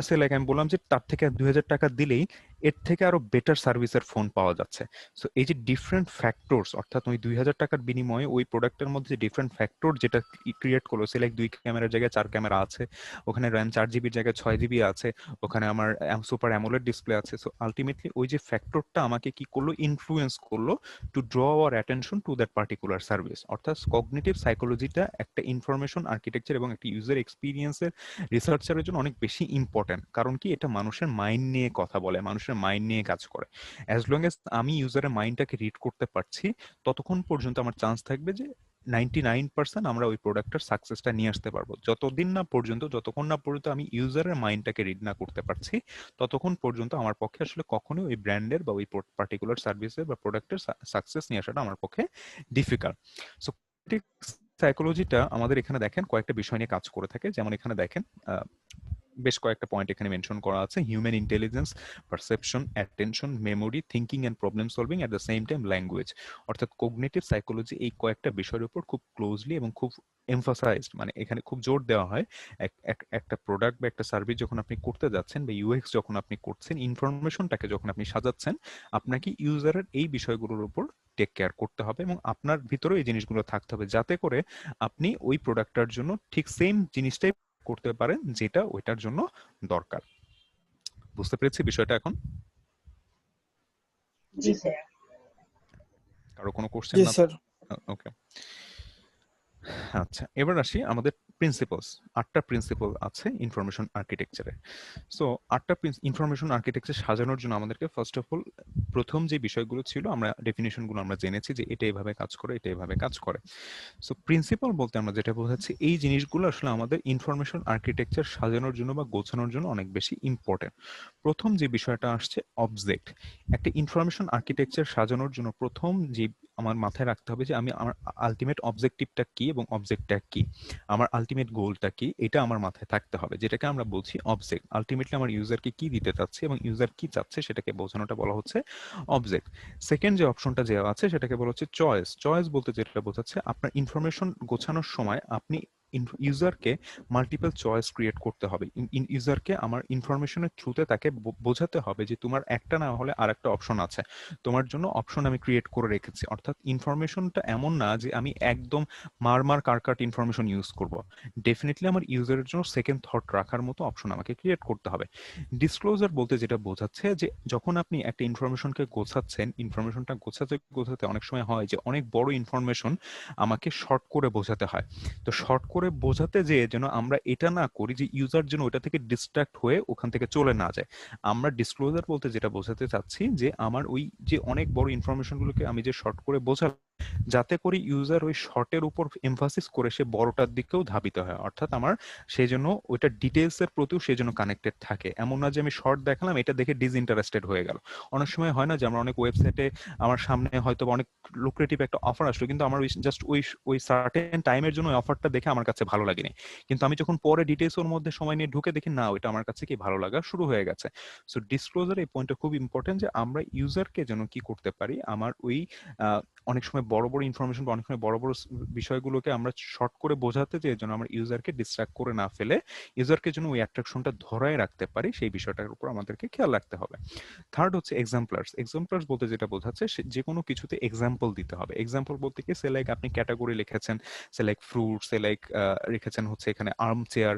সে লাইক আমি বললাম যে তার থেকে 2,000 টাকা দিলেই এর থেকে আরো বেটার সার্ভিসের ফোন পাওয়া যাচ্ছে। সো এই যে ডিফারেন্ট ফ্যাক্টরস, অর্থাৎ ওই 2,000 টাকার বিনিময়ে ওই প্রোডাক্টের মধ্যে যে ডিফারেন্ট ফ্যাক্টর যেটা ক্রিয়েট করলো, সে লাইক 2 ক্যামেরার জায়গায় 4 ক্যামেরা আছে, ওখানে র্যাম 4 GB জায়গায় 6 GB আছে, ওখানে আমার সুপার অ্যামোলেড ডিসপ্লে আছে। সো আলটিমেটলি ওই যে ফ্যাক্টরটা আমাকে কি করলো, ইনফ্লুয়েন্স করলো two draw hour attention to that particular service. অর্থাৎ কগনিটিভ সাইকোলজিটা একটা ইনফরমেশন আর্কিটেকচার এবং একটা ইউজার এক্সপিরিয়েন্সের রিসার্চারের জন্য অনেক বেশি ইম্পর্টেন্ট। কারণ কি, এটা মানুষের মাইন্ড নিয়ে কথা বলে, মানুষের মাইন্ড নিয়ে কাজ করে। অ্যাজ লং এজ আমি ইউজারের মাইন্ডটাকে রিড করতে পারছি, ততক্ষণ পর্যন্ত আমার চান্স থাকবে যে 99% আমরা ওই প্রোডাক্টের সাকসেসটা নিয়ে আসতে পারবো। যতক্ষণ না পর্যন্ত আমি ইউজারের মাইন্ডটাকে রিড না করতে পারছি, ততক্ষণ পর্যন্ত আমার পক্ষে আসলে কখনোই ওই ব্র্যান্ডের বা ওই পার্টিকুলার সার্ভিসের বা প্রোডাক্টের সাকসেস নিয়ে আসাটা আমার পক্ষে ডিফিকাল্ট। সো সাইকোলজিটা আমাদের এখানে দেখেন কয়েকটা বিষয় নিয়ে কাজ করে থাকে। যেমন এখানে দেখেন বেশ কয়েকটা পয়েন্ট এখানে মেনশন করা আছে: human intelligence, perception, attention, memory, thinking and problem solving, at the same time language. অর্থাৎ কগনিটিভ সাইকোলজি এই কয়েকটা বিষয়ের উপর খুব ক্লোজলি এবং খুব এমফাসাইজড, মানে এখানে খুব জোর দেওয়া হয়। একটা প্রোডাক্ট বা একটা সার্ভিস যখন আপনি করতে যাচ্ছেন বা ইউএক্স যখন আপনি করছেন, ইনফরমেশনটাকে যখন আপনি সাজাচ্ছেন, আপনাকে ইউজারের এই বিষয়গুলোর উপর টেক কেয়ার করতে হবে এবং আপনার ভিতরে এই জিনিসগুলো থাকতে হবে, যাতে করে আপনি ওই প্রোডাক্টটার জন্য ঠিক সেম জিনিসটাই করতে পারেন যেটা ওইটার জন্য দরকার। বুঝতে পেরেছি বিষয়টা এখন? জি স্যার। কারো কোনো কোশ্চেন জি না? স্যার। ওকে, আচ্ছা এবার আসি আমাদের প্রিন্সিপলস। 8টা প্রিন্সিপল আছে ইনফরমেশন আর্কিটেকচারে। সো 8টা ইনফরমেশন আর্কিটেকচার সাজানোর জন্য আমাদেরকে ফার্স্ট অফ অল প্রথম যে বিষয়গুলো ছিল, আমরা ডেফিনেশনগুলো আমরা জেনেছি যে এটা এভাবে কাজ করে, এটা এভাবে কাজ করে। সো প্রিন্সিপাল বলতে আমরা যেটা বোঝাচ্ছি, এই জিনিসগুলো আসলে আমাদের ইনফরমেশন আর্কিটেকচার সাজানোর জন্য বা গোছানোর জন্য অনেক বেশি ইম্পর্টেন্ট। প্রথম যে বিষয়টা আসছে অবজেক্ট। একটা ইনফরমেশন আর্কিটেকচার সাজানোর জন্য প্রথম যে আমার মাথায় রাখতে হবে যে আমি আমার আলটিমেট অবজেক্টিভটা কি এবং অবজেক্টটা কি, আমার আলটিমেট গোলটা কি, এটা আমার মাথায় থাকতে হবে, যেটাকে আমরা বলছি অবজেক্ট। আলটিমেটলি আমার ইউজারকে কি দিতে চাচ্ছে এবং ইউজার কি চাচ্ছে সেটাকে বোঝানোটা বলা হচ্ছে অবজেক্ট। সেকেন্ড যে অপশনটা দেওয়া আছে সেটাকে বলা হচ্ছে চয়েস। চয়েস বলতে যেটা বোঝাচ্ছে, আপনার ইনফরমেশন গোছানোর সময় আপনি ইউজারকে মাল্টিপল চয়েস ক্রিয়েট করতে হবে। ইউজারকে আমার ইনফরমেশনের থ্রুতে তাকে বোঝাতে হবে যে তোমার একটা না হলে আর একটা অপশন আছে, তোমার জন্য অপশন আমি ক্রিয়েট করে রেখেছি। অর্থাৎ ইনফরমেশনটা এমন না যে আমি একদম মার কারকাট ইনফরমেশন ইউজ করব। ডেফিনেটলি আমার ইউজারের জন্য সেকেন্ড থট রাখার মতো অপশন আমাকে ক্রিয়েট করতে হবে। ডিসক্লোজার বলতে যেটা বোঝাচ্ছে যে যখন আপনি একটা ইনফরমেশনকে গোছাচ্ছেন, ইনফরমেশনটা গোছাতে অনেক সময় হয় যে অনেক বড় ইনফরমেশন আমাকে শর্ট করে বোঝাতে হয়। তো শর্ট করে বোঝাতে যেয়ে যেন আমরা এটা না করি যে ইউজার যেন ওটা থেকে ডিস্ট্রাক্ট হয়ে ওখান থেকে চলে না যায়। আমরা ডিসক্লোজার বলতে যেটা বোঝাতে চাচ্ছি যে আমার ওই যে অনেক বড় ইনফরমেশনগুলোকে আমি যে শর্ট করে বোঝালাম, যাতে করে ইউজার ওই শর্টের উপর এমফাসিস করে সে বড়টার দিকেও ধাবিত হয়। অর্থাৎ আমার সেই জন্য ওইটা ডিটেলস এর প্রতিও সেই জন্য কানেক্টেড থাকে। এমন না যে আমি শর্ট দেখালাম, এটা দেখে ডিসইন্টারেস্টেড হয়ে গেল। অনেক সময় হয় না যে আমরা অনেক ওয়েবসাইটে আমার সামনে হয়তো অনেক লুক্রেটিভ একটা অফার আসলো, কিন্তু আমার জাস্ট ওই সার্টেন টাইমের জন্য ওই অফারটা দেখে আমার কাছে ভালো লাগেনি, কিন্তু আমি যখন পরে ডিটেলস ওর মধ্যে সময় নিয়ে ঢুকে দেখি না ওইটা আমার কাছে কি ভালো লাগা শুরু হয়ে গেছে। সো ডিসক্লোজার এই পয়েন্টটা খুব ইম্পর্টেন্ট যে আমরা ইউজারকে যেন কি করতে পারি, আমার ওই অনেক সময় বড় বড় ইনফরমেশন বা অনেক সময় বড় বড় বিষয়গুলোকে আমরা শর্ট করে বোঝাতে যে যেন আমরা ইউজারকে ডিস্ট্রাক্ট করে না ফেলে ইউজারকে যেন ওই অ্যাট্রাকশনটা ধরায় রাখতে পারি, সেই বিষয়টার উপর আমাদেরকে খেয়াল রাখতে হবে। থার্ড হচ্ছে এক্সাম্পলার্স। এক্সাম্পলার্স বলতে যেটা বোঝাচ্ছে যে কোনো কিছুতে এক্সাম্পল দিতে হবে। এক্সাম্পল বলতে কি, সে লাইক আপনি ক্যাটাগরি লিখেছেন, সে লাইক ফ্রুট, সে লাইক রেখেছেন হচ্ছে এখানে আর্ম চেয়ার,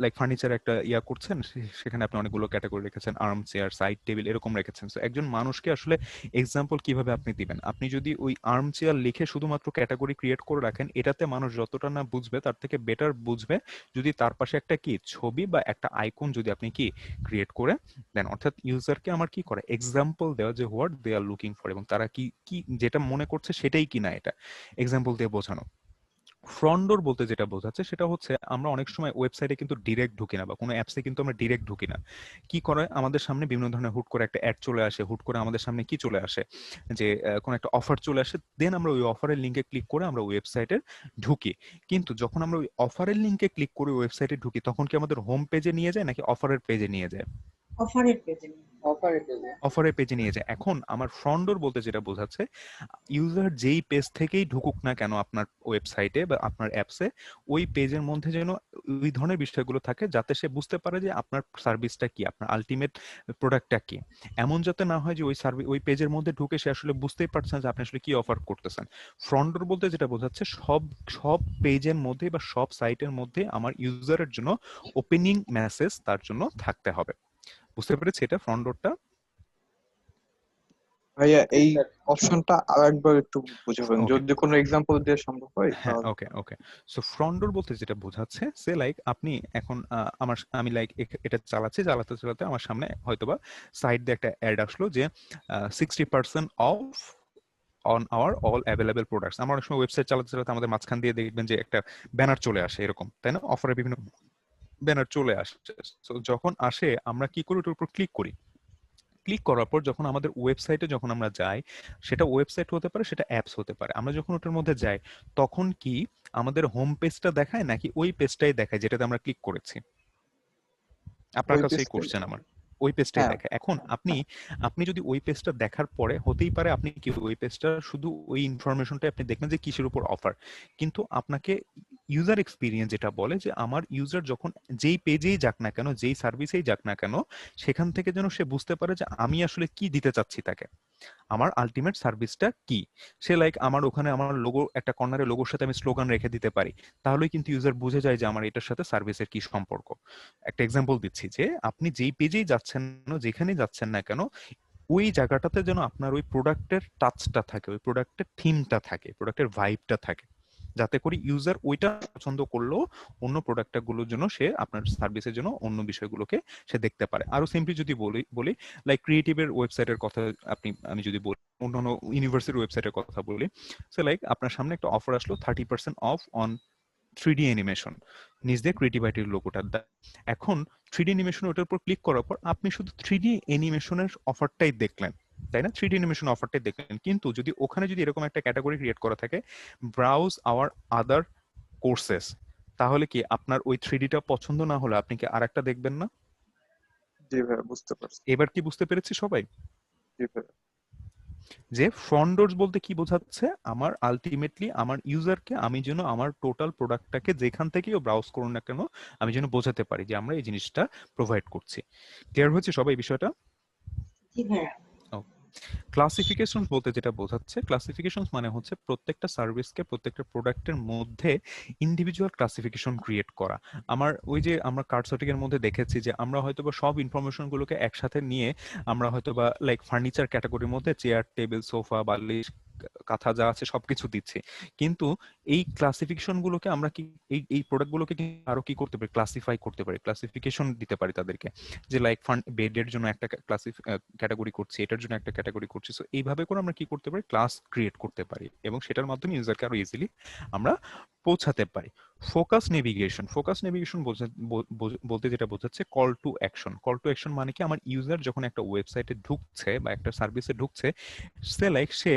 লাইক ফার্নিচার একটা ইয়া করছেন, সেখানে আপনি অনেকগুলো ক্যাটাগরি রেখেছেন, আর্ম চেয়ার, সাইড টেবিল, এরকম রেখেছেন। সো একজন মানুষকে আসলে এক্সাম্পল কিভাবে আপনি দিবেন? আপনি যদি ওই আর্ম চেয়ার লিখে শুধুমাত্র ক্যাটাগরি ক্রিয়েট করে রাখেন, এটাতে মানুষ যতটা না বুঝবে তার থেকে বেটার বুঝবে যদি তার পাশে একটা কি ছবি বা একটা আইকন যদি আপনি কি ক্রিয়েট করে দেন। অর্থাৎ ইউজারকে আমার কি করে এক্সাম্পল দেওয়া যে what they are looking for, এবং তারা কি কি যেটা মনে করছে সেটাই কিনা, এটা এক্সাম্পল দিয়ে বোঝানো। ফ্রন্ট ডোর বলতে যেটা বোঝাচ্ছে সেটা হচ্ছে আমরা অনেক সময় ওয়েবসাইটে কিন্তু ডিরেক্ট ঢুকি না বা কোনো অ্যাপসে কিন্তু আমরা ডিরেক্ট ঢুকি না। কি করে আমাদের সামনে বিভিন্ন ধরনের হুট করে একটা অ্যাড চলে আসে, হুট করে আমাদের সামনে কি চলে আসে যে কোনো একটা অফার চলে আসে, দেন আমরা ওই অফারের লিঙ্কে ক্লিক করে আমরা ওয়েবসাইটে ঢুকি। কিন্তু যখন আমরা ওই অফারের লিঙ্কে ক্লিক করে ওয়েবসাইটে ঢুকি তখন কি আমাদের হোম পেজে নিয়ে যায় নাকি অফারের পেজে নিয়ে যায়? অফারের পেজে। অফারের পেজে নিয়ে যায়। এখন আমার ফ্রন্ট ডোর বলতে যেটা বোঝাচ্ছে ইউজার যেই পেজ থেকেই ঢুকুক না কেন আপনার ওয়েবসাইটে বা আপনার অ্যাপসে, ওই পেজের মধ্যে যেন ওই ধরনের বিষয়গুলো থাকে যাতে সে বুঝতে পারে যে আপনার সার্ভিসটা কি, আপনার আলটিমেট প্রোডাক্টটা কি। এমন যাতে না হয় যে ওই পেজের মধ্যে ঢুকে সে আসলে বুঝতেই পারছে না যে আপনি আসলে কি অফার করতেছেন। ফ্রন্ট ডোর বলতে যেটা বোঝাচ্ছে সব পেজের মধ্যে বা সব সাইটের মধ্যে আমার ইউজারের জন্য ওপেনিং মেসেজ তার জন্য থাকতে হবে। বুঝতে পেরেছি এটা ফ্রন্ট ডোরটা? ভাইয়া এই অপশনটা আরেকবার একটু বুঝাবেন Okay. যদি কোনো এক্সাম্পল দিয়ে সম্ভব হয় হ্যাঁ, তাহলে। ওকে। সো ফ্রন্ট ডোর বলতে যেটা বোঝাচ্ছে সে লাইক আপনি এখন আমি লাইক এটা চালাতে আমার সামনে হয়তোবা সাইড দিয়ে একটা অ্যাড আসলো যে 60% of on our all available products. আমরা অনেক সময় ওয়েবসাইট চালাতে আমাদের মাঝখান দিয়ে দেখবেন যে একটা ব্যানার চলে আসে এরকম, তাই না? অফারের বিভিন্ন ব্যানার চলে আসছে। সো যখন আসে আমরা কি করি, ওটার উপর ক্লিক করি। ক্লিক করার পর যখন আমাদের ওয়েবসাইটে যখন আমরা যাই, সেটা ওয়েবসাইট হতে পারে, সেটা অ্যাপস হতে পারে, আমরা যখন ওটার মধ্যে যাই তখন কি আমাদের হোম পেজটা দেখায় নাকি ওই পেজটাই দেখায় যেটাতে আমরা ক্লিক করেছি? আপনার ওই কাছে এই পেজটাই। কোশ্চেন আমার। ওই পেজটাই হ্যাঁ। দেখায়। এখন আপনি যদি ওই পেজটা দেখার পরে হতেই পারে আপনি কি ওই পেজটা শুধু ওই ইনফরমেশনটা আপনি দেখবেন যে কিসের উপর অফার, কিন্তু আপনাকে ইউজার এক্সপিরিয়েন্স যেটা বলে যে আমার ইউজার যখন যেই পেজেই যাক না কেন, যেই সার্ভিসেই যাক না কেন, সেখান থেকে যেন সে বুঝতে পারে যে আমি আসলে কি দিতে চাচ্ছি তাকে, আমার আলটিমেট সার্ভিসটা কি। সে লাইক আমার ওখানে আমার লোগো একটা কর্নারে লোগোর সাথে আমি স্লোগান রেখে দিতে পারি, তাহলেই কিন্তু ইউজার বুঝে যায় যে আমার এটার সাথে সার্ভিসের কি সম্পর্ক। একটা এক্সাম্পল দিচ্ছি যে আপনি যেই পেজেই যাচ্ছেন না, যেখানেই যাচ্ছেন না কেন, ওই জায়গাটাতে যেন আপনার ওই প্রোডাক্টের টাচটা থাকে, ওই প্রোডাক্টের থিমটা থাকে, প্রোডাক্টের ভাইবটা থাকে, যাতে করে ইউজার ওইটা পছন্দ করলেও অন্য প্রোডাক্টগুলোর জন্য সে আপনার সার্ভিসের জন্য অন্য বিষয়গুলোকে সে দেখতে পারে। আরো সিম্পলি যদি বলি লাইক ক্রিয়েটিভের ওয়েবসাইটের কথা আমি যদি বলি, অন্যান্য ইউনিভার্সিটির ওয়েবসাইটের কথা বলি, সো লাইক আপনার সামনে একটা অফার আসলো 30% অফ অন 3D অ্যানিমেশন, নিজ দিয়ে ক্রিয়েটিভিটির লোগোটা দেয়। এখন 3D অ্যানিমেশন ওটার উপর ক্লিক করার পর আপনি শুধু 3D অ্যানিমেশনের অফারটাই দেখলেন, তাই না? 3D অ্যানিমেশন অফারটাই দেখলেন, কিন্তু যদি ওখানে যদি এরকম একটা ক্যাটাগরি ক্রিয়েট করা থাকে ব্রাউজ আওয়ার আদার কোর্সেস, তাহলে কি আপনার ওই 3Dটা পছন্দ না হলে আপনি কি আরেকটা দেখবেন না? জি ভাইয়া বুঝতে পারছি। এবার কি বুঝতে পেরেছি সবাই জি ভাইয়া। যে ফ্রন্ট ডোরস বলতে কি বোঝাচ্ছে? আমার আলটিমেটলি আমার ইউজারকে আমি যেন আমার টোটাল প্রোডাক্টটাকে যেখান থেকেই ও ব্রাউজ করুন না কেন আমি যেন বোঝাতে পারি যে আমরা এই জিনিসটা প্রোভাইড করছি। ক্লিয়ার হয়েছে সবাই বিষয়টা? জি ভাইয়া। ক্লাসিফিকেশন বলতে যেটা বোঝাচ্ছে, ক্লাসিফিকেশন মানে হচ্ছে প্রত্যেকটা সার্ভিসকে প্রত্যেকটা প্রোডাক্টের মধ্যে ইন্ডিভিজুয়াল ক্লাসিফিকেশন ক্রিয়েট করা। আমার ওই যে আমরা কার্ডসটিকের মধ্যে দেখেছি যে আমরা হয়তোবা সব ইনফরমেশন গুলোকে একসাথে নিয়ে আমরা হয়তোবা লাইক ফার্নিচার ক্যাটাগরির মধ্যে চেয়ার, টেবিল, সোফা, বালিশ, কাঁথা যা আছে সবকিছু দিচ্ছি, কিন্তু এই ক্লাসিফিকেশন গুলোকে আমরা কি এই প্রোডাক্ট গুলোকে আরো কি করতে পারি, ক্লাসিফাই করতে পারি, ক্লাসিফিকেশন দিতে পারি তাদেরকে, যে লাইক বেডের জন্য একটা ক্যাটাগরি করছি, এটার জন্য একটা ক্যাটাগরি করছি। সো এইভাবে করে আমরা কি করতে পারি, ক্লাস ক্রিয়েট করতে পারি এবং সেটার মাধ্যমে ইউজারকে আরো ইজিলি আমরা পৌঁছাতে পারি। ফোকাস নেভিগেশন বলতে যেটা বোঝাচ্ছে call to action. Call to action মানে কি, আমার ইউজার যখন একটা ওয়েবসাইটে ঢুকছে বা একটা সার্ভিসে ঢুকছে, সে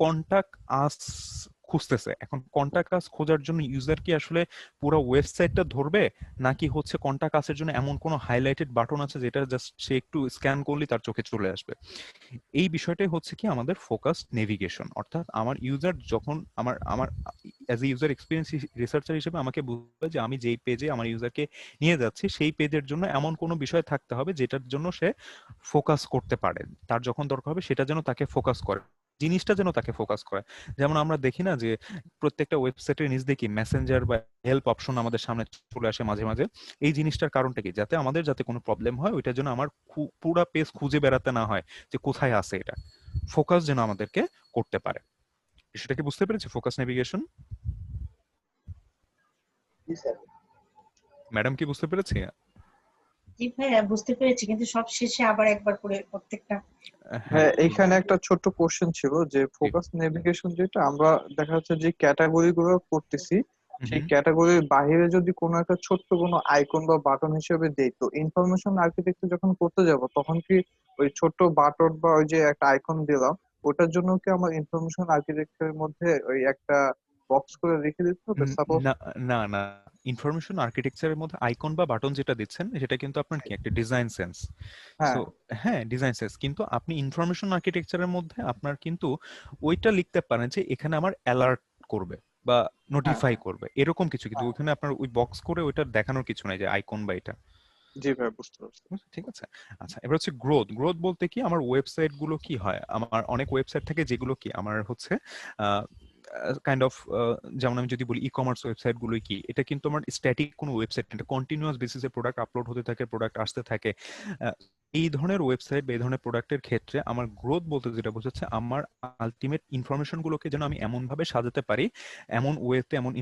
কন্টাক্ট আস খুঁজতেছে। এখন কন্টাক্ট আস খোঁজার জন্য ইউজার কি আসলে পুরো ওয়েবসাইটটা ধরবে, নাকি হচ্ছে কন্টাক্ট আসের জন্য এমন কোনো হাইলাইটেড বাটন আছে যেটা জাস্ট সে একটু স্ক্যান করলে তার চোখে চলে আসবে? এই বিষয়টাই হচ্ছে কি আমাদের ফোকাস নেভিগেশন। অর্থাৎ আমার ইউজার যখন আমার as a user experience researcher হিসেবে আমাকে বুঝবে যে আমি যেই পেজে আমার ইউজারকে নিয়ে যাচ্ছি সেই পেজের জন্য এমন কোনো বিষয় থাকতে হবে যেটার জন্য সে ফোকাস করতে পারে, তার যখন দরকার হবে সেটা যেন তাকে ফোকাস করে, জিনিসটা যেন তাকে ফোকাস করে। যেমন আমরা দেখি না যে প্রত্যেকটা ওয়েবসাইটের নিচ দেখি মেসেঞ্জার বা হেল্প অপশন আমাদের সামনে চলে আসে মাঝে মাঝে। এই জিনিসটার কারণটা কি, যাতে আমাদের যাতে কোনো প্রবলেম হয় ওইটার জন্য আমার পুরা পেজ খুঁজে বেড়াতে না হয় যে কোথায় আছে, এটা ফোকাস যেন আমাদেরকে করতে পারে। সেটা কি বুঝতে পেরেছি? ফোকাস নেভিগেশন ম্যাডাম কি বুঝতে পেরেছি? জি ভাইয়া বুঝতে পেরেছি, কিন্তু সব শেষে আবার একবার করে প্রত্যেকটা। হ্যাঁ এখানে একটা ছোট্ট কোশ্চেন ছিল যে ফোকাস নেভিগেশন যেটা আমরা দেখা যাচ্ছে যে ক্যাটাগরি গুলো করতেছি সেই ক্যাটাগরির বাইরে যদি কোনো একটা ছোট্ট কোনো আইকন বা বাটন হিসেবে দেই, তো ইনফরমেশন আর্কিটেকচার যখন করতে যাব তখন কি ওই ছোট্ট বাটন বা ওই যে একটা আইকন দিলাম ওটার জন্য কি আমার ইনফরমেশন আর্কিটেকচারের মধ্যে ওই একটা বক্স করে রেখে দিতে হবে? সাপোজ না না না, ইনফরমেশন আর্কিটেকচারের মধ্যে আইকন বা বাটন যেটা দিচ্ছেন সেটা কিন্তু আপনার কি একটা ডিজাইন সেন্স। হ্যাঁ সো হ্যাঁ, ডিজাইন সেন্স, কিন্তু আপনি ইনফরমেশন আর্কিটেকচারের মধ্যে আপনার কিন্তু ওইটা লিখতে পারেন যে এখানে আমার অ্যালার্ট করবে বা হ্যাঁ নোটিফাই করবে, এরকম কিছু, কিন্তু হ্যাঁ ওখানে আপনার ওই বক্স করে ওইটা দেখানোর কিছু নাই যে আইকন বা এটা। জি ভাই, বুঝতে পারছি। ঠিক আছে। আচ্ছা, এবার হচ্ছে গ্রোথ। গ্রোথ বলতে কি, আমার ওয়েবসাইট গুলো কি হয়, আমার অনেক ওয়েবসাইট থাকে যেগুলো কি আমার হচ্ছে কাইন্ড অফ, যেমন আমি যদি বলি ই কমার্স ওয়েবসাইট গুলোই কি, এটা কিন্তু আমার স্ট্যাটিক কোনো ওয়েবসাইট, এটা কন্টিনিউয়াস বেসিসে প্রোডাক্ট আপলোড হতে থাকে, প্রোডাক্ট আসতে থাকে। এই ধরনের ওয়েবসাইট বা এই ধরনের প্রোডাক্টের ক্ষেত্রে আমার গ্রোথ বলতে যেটা বোঝাচ্ছে, আমার আলটিমেট ইনফরমেশন গুলোকে যেন আমি এমন ভাবে সাজাতে পারি, এমন ওয়েতে, এমন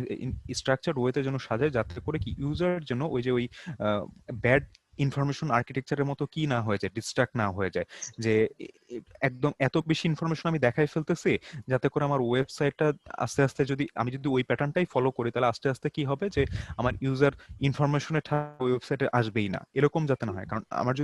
স্ট্রাকচার ওয়েতে যেন সাজায় যাতে করে কি ইউজার যেন ওই যে ওই ব্যাড ইনফরমেশন আর্কিটেকচারের মতো কি না হয়ে যায়, ডিস্ট্রাক্ট না হয়ে যায়, যে একদম এত বেশি ইনফরমেশন আমি দেখাই ফেলতেছি যাতে করে আমার ওয়েবসাইটটা আস্তে আস্তে, যদি আমি যদি ওই প্যাটার্নটাই ফলো করি তাহলে আস্তে আস্তে কি হবে যে আমার ইউজার ইনফরমেশনের ওয়েবসাইটে আসবেই না, এরকম যাতে না হয়। কারণ আমার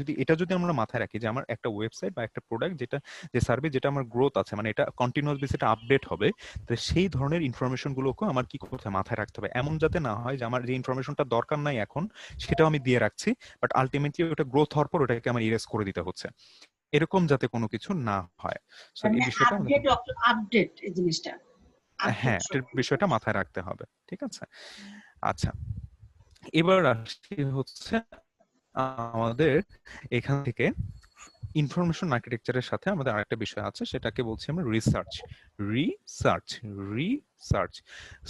যদি এটা যদি আমরা মাথায় রাখি যে আমার একটা ওয়েবসাইট বা একটা প্রোডাক্ট যেটা, যে সার্ভিস যেটা আমার গ্রোথ আছে, মানে এটা কন্টিনিউয়াস বেসিসে এটা আপডেট হবে, তো সেই ধরনের ইনফরমেশন গুলোকে আমার কি করতে হবে, মাথায় রাখতে হবে। এমন যাতে না হয় যে আমার যে ইনফরমেশনটা দরকার নাই এখন সেটাও আমি দিয়ে রাখছি, বাট আলটিমেটলি ওটা গ্রোথ হওয়ার পর ওটাকে আমার ইরেজ করে দিতে হচ্ছে, এরকম যাতে কোনো কিছু না হয়। সো এই মানে বিষয়টা আমাদের, আপডেট এই জিনিসটা হ্যাঁ, আপডেট এটার বিষয়টা মাথায় রাখতে হবে। ঠিক আছে। আচ্ছা, এবার আসছি হচ্ছে আমাদের এখান থেকে ইনফরমেশন আর্কিটেকচারের সাথে আমাদের আরেকটা বিষয় আছে, সেটাকে বলছি আমরা রিসার্চ। রিসার্চ রিসার্চ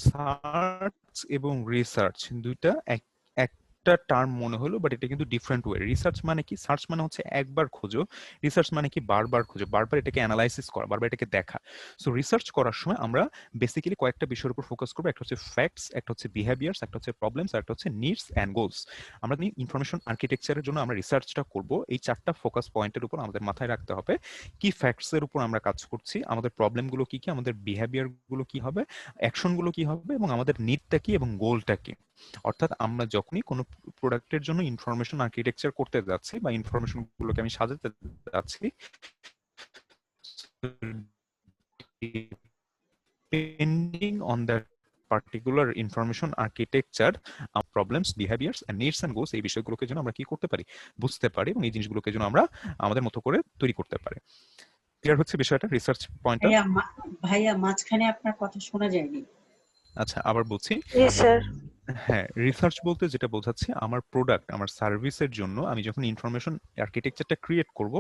সার্চ এবং রিসার্চ দুইটা একটা টার্ম মনে হলো, বাট এটা কিন্তু ডিফারেন্ট ওয়ে। রিসার্চ মানে কি, সার্চ মানে হচ্ছে একবার খোঁজো, রিসার্চ মানে কি বারবার খোঁজো, বারবার এটাকে অ্যানালাইসিস করা, বারবার এটাকে দেখা। সো রিসার্চ করার সময় আমরা বেসিক্যালি কয়েকটা বিষয়ের উপর ফোকাস করবো, একটা হচ্ছে ফ্যাক্টস, একটা হচ্ছে বিহেভিয়ার্স, একটা হচ্ছে প্রবলেমস, একটা হচ্ছে নিডস অ্যান্ড গোলস। আমরা ইনফরমেশন আর্কিটেকচারের জন্য আমরা রিসার্চটা করব, এই চারটা ফোকাস পয়েন্টের উপর আমাদের মাথায় রাখতে হবে কি ফ্যাক্টস এর উপর আমরা কাজ করছি, আমাদের প্রবলেম গুলো কি কি, আমাদের বিহেভিয়ার গুলো কি হবে, অ্যাকশন গুলো কি হবে, এবং আমাদের নিডটা কি এবং গোলটা কি। অর্থাৎ আমরা যখনই কোনো প্রোডাক্টের জন্য ইনফরমেশন আর্কিটেকচার করতে যাচ্ছি বা ইনফরমেশন গুলোকে আমি সাজাতে যাচ্ছি, depending on that particular information architecture, problems, behaviors and needs and goals, এই বিষয়গুলোকে যেন আমরা কি করতে পারি, বুঝতে পারি, এবং এই জিনিসগুলোকে যেন আমরা আমাদের মতো করে তৈরি করতে পারি। ক্লিয়ার হচ্ছে বিষয়টা, রিসার্চ পয়েন্টটা? ভাইয়া মাঝখানে আপনার কথা শোনা যায়নি। আচ্ছা, আবার বলছি। জি স্যার। হ্যাঁ, রিসার্চ বলতে যেটা বোঝাচ্ছে, আমার প্রোডাক্ট, আমার সার্ভিসের জন্য আমি যখন ইনফরমেশন আর্কিটেকচারটা ক্রিয়েট করব,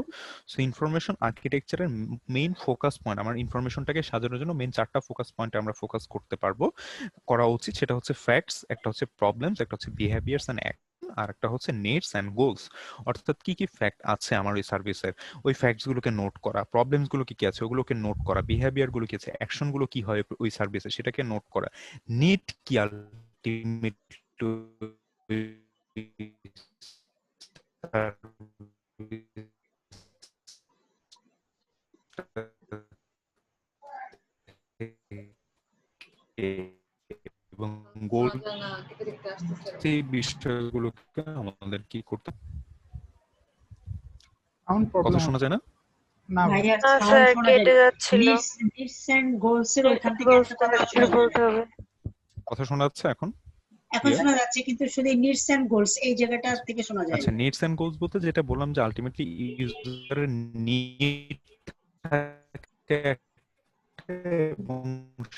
সো ইনফরমেশন আর্কিটেকচারের মেইন ফোকাস পয়েন্ট, আমার ইনফরমেশনটাকে সাজানোর জন্য মেইন চারটা ফোকাস পয়েন্টে আমরা ফোকাস করতে পারবো, করা উচিত। সেটা হচ্ছে ফ্যাক্টস, একটা হচ্ছে প্রবলেমস, একটা হচ্ছে বিহেভিয়ার্স এন্ড অ্যাকশন, আর একটা হচ্ছে নিডস এন্ড গোলস। অর্থাৎ কি কি ফ্যাক্ট আছে আমার ওই সার্ভিসের, ওই ফ্যাক্টস গুলোকে নোট করা, প্রবলেমস গুলো কি কি আছে ওগুলোকে নোট করা, বিহেভিয়ার গুলো কি আছে, অ্যাকশন গুলো কি হয় ওই সার্ভিসে সেটাকে নোট করা, নিড কি ultimate to এবং গোল, অজানা কেটে কেটে আসতেছে। সেই বিষয়গুলোকে আমাদের কি করতে, সাউন্ড কথা প্রবলেম শোনা যায় না? না ভাই। ভাইয়া না সাউন্ড স্যার, শোনা কেটে যায়। যাচ্ছিল। নিডস এন্ড গোলস এর ওইখান থেকে একটা কথা শোনা বলতে যায়। হবে। কথা শোনা যাচ্ছে এখন? এখন শোনা যাচ্ছে, কিন্তু শুধু নিডস এন্ড গোলস এই জায়গাটা থেকে শোনা যায়। আচ্ছা, নিডস এন্ড গোলস বলতে যেটা বললাম যে আলটিমেটলি ইউজারের নিড থাকে এবং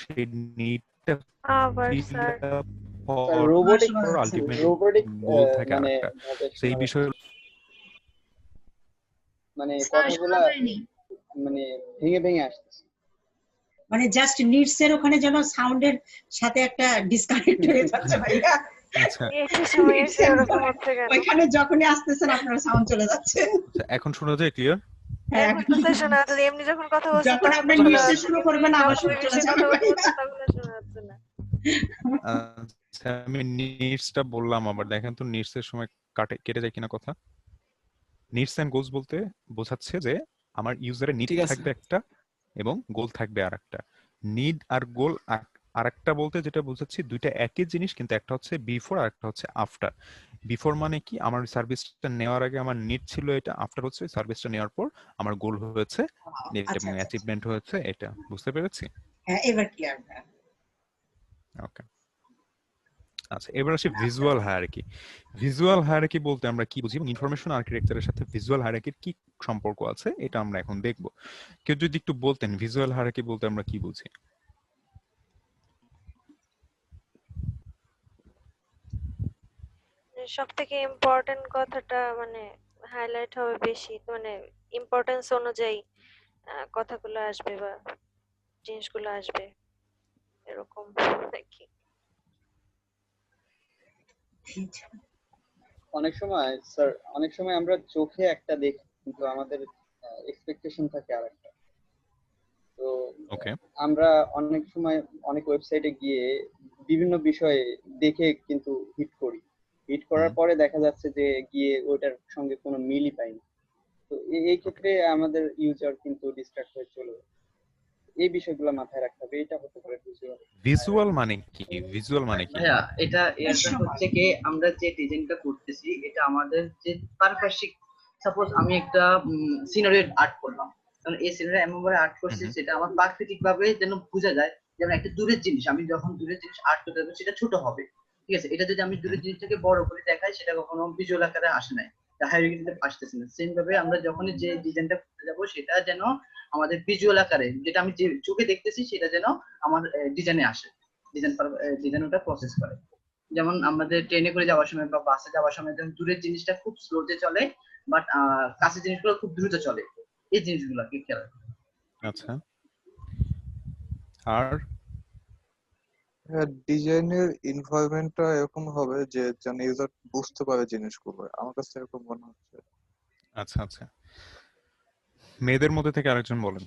সেই নিডটা আবার স্যার রোবোটিক আলটিমেট রোবোটিক গোল থাকে মানে আরেকটা। সেই বিষয় মানে স্যার কথাগুলা শোনা যায়নি, মানে ভেঙে ভেঙে আসতেছে। মানে জাস্ট নিডস এর ওখানে যেন সাউন্ডের সাথে একটা ডিসকানেক্ট হয়ে যাচ্ছে ভাইয়া। আচ্ছা, একটু সময় এসে ওরকম হচ্ছে কেন? ওইখানে যখনই আসতেছেন আপনার সাউন্ড চলে যাচ্ছে। এখন শোনা যায় ক্লিয়ার? হ্যাঁ, এখন তো স্যার শোনা যাচ্ছে, এমনি যখন কথা বলছি যখন তখন আপনি শোনা নিডস যাচ্ছে, শুরু কিন্তু করবেন আবার যখন ওই চলে বিষয়ে যাবে কথা বলছি ভাইয়া। তখন আর শোনা যাচ্ছে না। আচ্ছা, আমি নিডসটা বললাম, আবার দেখেন তো নিডস এর সময় কেটে যায় কিনা কথা। নিডস এন্ড গোলস বলতে বোঝাচ্ছে যে আমার ইউজারের নিড ঠিক আছে। থাকবে একটা এবং গোল থাকবে আর একটা। নিড আর গোল আরেকটা বলতে যেটা বোঝাচ্ছি দুইটা একই জিনিস, কিন্তু একটা হচ্ছে বিফোর আর একটা হচ্ছে আফটার। বিফোর মানে কি, আমার সার্ভিসটা নেওয়ার আগে আমার নিড ছিল এটা, আফটার হচ্ছে সার্ভিসটা নেওয়ার পর আমার গোল হয়েছে আচ্ছা এবং আচ্ছা আচ্ছা। অ্যাচিভমেন্ট হয়েছে এটা, বুঝতে পেরেছি? হ্যাঁ এবার ক্লিয়ার। ওকে, আচ্ছা এবার আসি ভিজুয়াল হায়ারার্কি। ভিজুয়াল হায়ারার্কি বলতে আমরা কি বুঝি এবং ইনফরমেশন আর্কিটেকচারের সাথে ভিজুয়াল হায়ারার্কির কি সম্পর্ক আছে এটা আমরা এখন দেখব। কেউ যদি একটু বলতেন ভিজুয়াল হায়ারার্কি বলতে আমরা কি বুঝি? সব থেকে ইম্পর্টেন্ট কথাটা মানে হাইলাইট হবে বেশি, মানে ইম্পর্টেন্স অনুযায়ী কথাগুলো আসবে বা জিনিসগুলো আসবে, এরকম নাকি? অনেক সময় স্যার, অনেক সময় আমরা চোখে একটা দেখি কিন্তু আমাদের এক্সপেকটেশন থাকে আরেকটা। তো ওকে, আমরা অনেক সময় অনেক ওয়েবসাইটে গিয়ে বিভিন্ন বিষয়ে দেখে কিন্তু হিট করার পরে দেখা যাচ্ছে যে গিয়ে ওটার সঙ্গে কোনো মিলই পাইনি। তো এই ক্ষেত্রে আমাদের ইউজার কিন্তু ডিস্ট্রাক্ট হয়ে চলে যায়। এই বিষয়গুলো মাথায় রাখতে হবে, এটা হতে পারে ভিজুয়াল। ভিজুয়াল মানে কি? ভিজুয়াল মানে কি? ভাইয়া এটা হচ্ছে কি আমরা যে ডিজাইনটা করতেছি এটা আমাদের যে পারপাসিক, সাপোজ আমি একটা সিনারি আর্ট করলাম, কারণ এই সিনারি এমন ভাবে আর্ট করছি সেটা আমার প্রাকৃতিক ভাবে যেন বোঝা যায়, যেমন একটা দূরের জিনিস আমি যখন দূরের জিনিস আর্ট করতে যাবো সেটা ছোট হবে, ঠিক আছে? এটা যদি আমি দূরের জিনিসটাকে বড় করে দেখাই সেটা কখনো ভিজুয়াল আকারে আসে নাই, হাইরার্কিতে আসতেছে না। সেম ভাবে আমরা যখনই যে ডিজাইনটা করতে যাবো সেটা যেন আমাদের ভিজুয়াল আকারে, যেটা আমি যে চোখে দেখতেছি সেটা যেন আমার ডিজাইনে আসে, ডিজাইন ওটা প্রসেস করে। যেমন আমাদের ট্রেনে করে যাওয়ার সময় বা বাসে যাওয়ার সময় যখন দূরের জিনিসটা খুব স্লোতে চলে, বাট কাছের জিনিসগুলো খুব দ্রুত চলে, এই জিনিসগুলো কি খেয়াল রাখবেন। আচ্ছা, আর ডিজাইনের এনভায়রনমেন্টটা এরকম হবে যে যেন ইউজার বুঝতে পারে জিনিসগুলো, আমার কাছে এরকম মনে হচ্ছে। আচ্ছা আচ্ছা, মেয়েদের মধ্যে থেকে আরেকজন বলেন।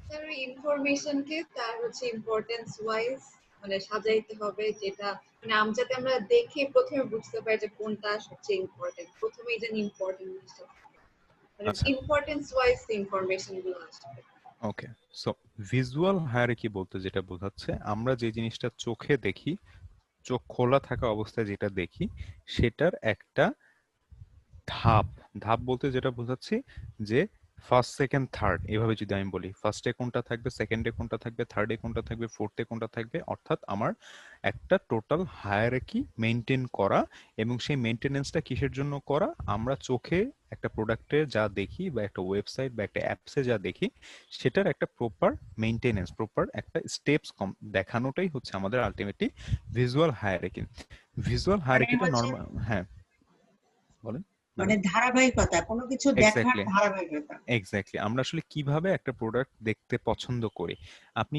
স্যার ইনফরমেশনকে তার হচ্ছে ইম্পর্টেন্স ওয়াইজ মানে সাজাইতে হবে, যেটা মানে যাতে আমরা দেখে প্রথমে বুঝতে পারি যে কোনটা সবচেয়ে ইম্পর্টেন্ট, প্রথমেই যেন ইম্পর্টেন্ট জিনিসটা মানে আচ্ছা, ইম্পর্টেন্স ওয়াইজ ইনফরমেশন গুলো আসবে। ওকে। সো ভিজুয়াল হায়ারার্কি বলতে যেটা বোঝাচ্ছে আমরা যে জিনিসটা চোখে দেখি, চোখ খোলা থাকা অবস্থায় যেটা দেখি সেটার একটা ধাপ, ধাপ বলতে যেটা বোঝাচ্ছি যে ফার্স্ট সেকেন্ড থার্ড, এভাবে যদি আমি বলি ফার্স্টে কোনটা থাকবে, সেকেন্ডে কোনটা থাকবে, থার্ডে কোনটা থাকবে, ফোর্থে কোনটা থাকবে, অর্থাৎ আমার একটা টোটাল হায়ারার্কি মেনটেন করা। এবং সেই মেনটেনেন্সটা কিসের জন্য করা? আমরা চোখে একটা প্রোডাক্টে যা দেখি বা একটা ওয়েবসাইট বা একটা অ্যাপসে যা দেখি সেটার একটা প্রপার মেনটেনেন্স, প্রপার একটা স্টেপস দেখানোটাই হচ্ছে আমাদের আলটিমেটলি ভিজুয়াল হায়ারার্কি। ভিজুয়াল হায়ারার্কিটা নরমাল, হ্যাঁ বলেন। মানে ধারাবাহিকতা, কোনো কিছু দেখার ধারাবাহিকতা। এক্স্যাক্টলি, আমরা আসলে কিভাবে একটা প্রোডাক্ট দেখতে পছন্দ করি। আপনি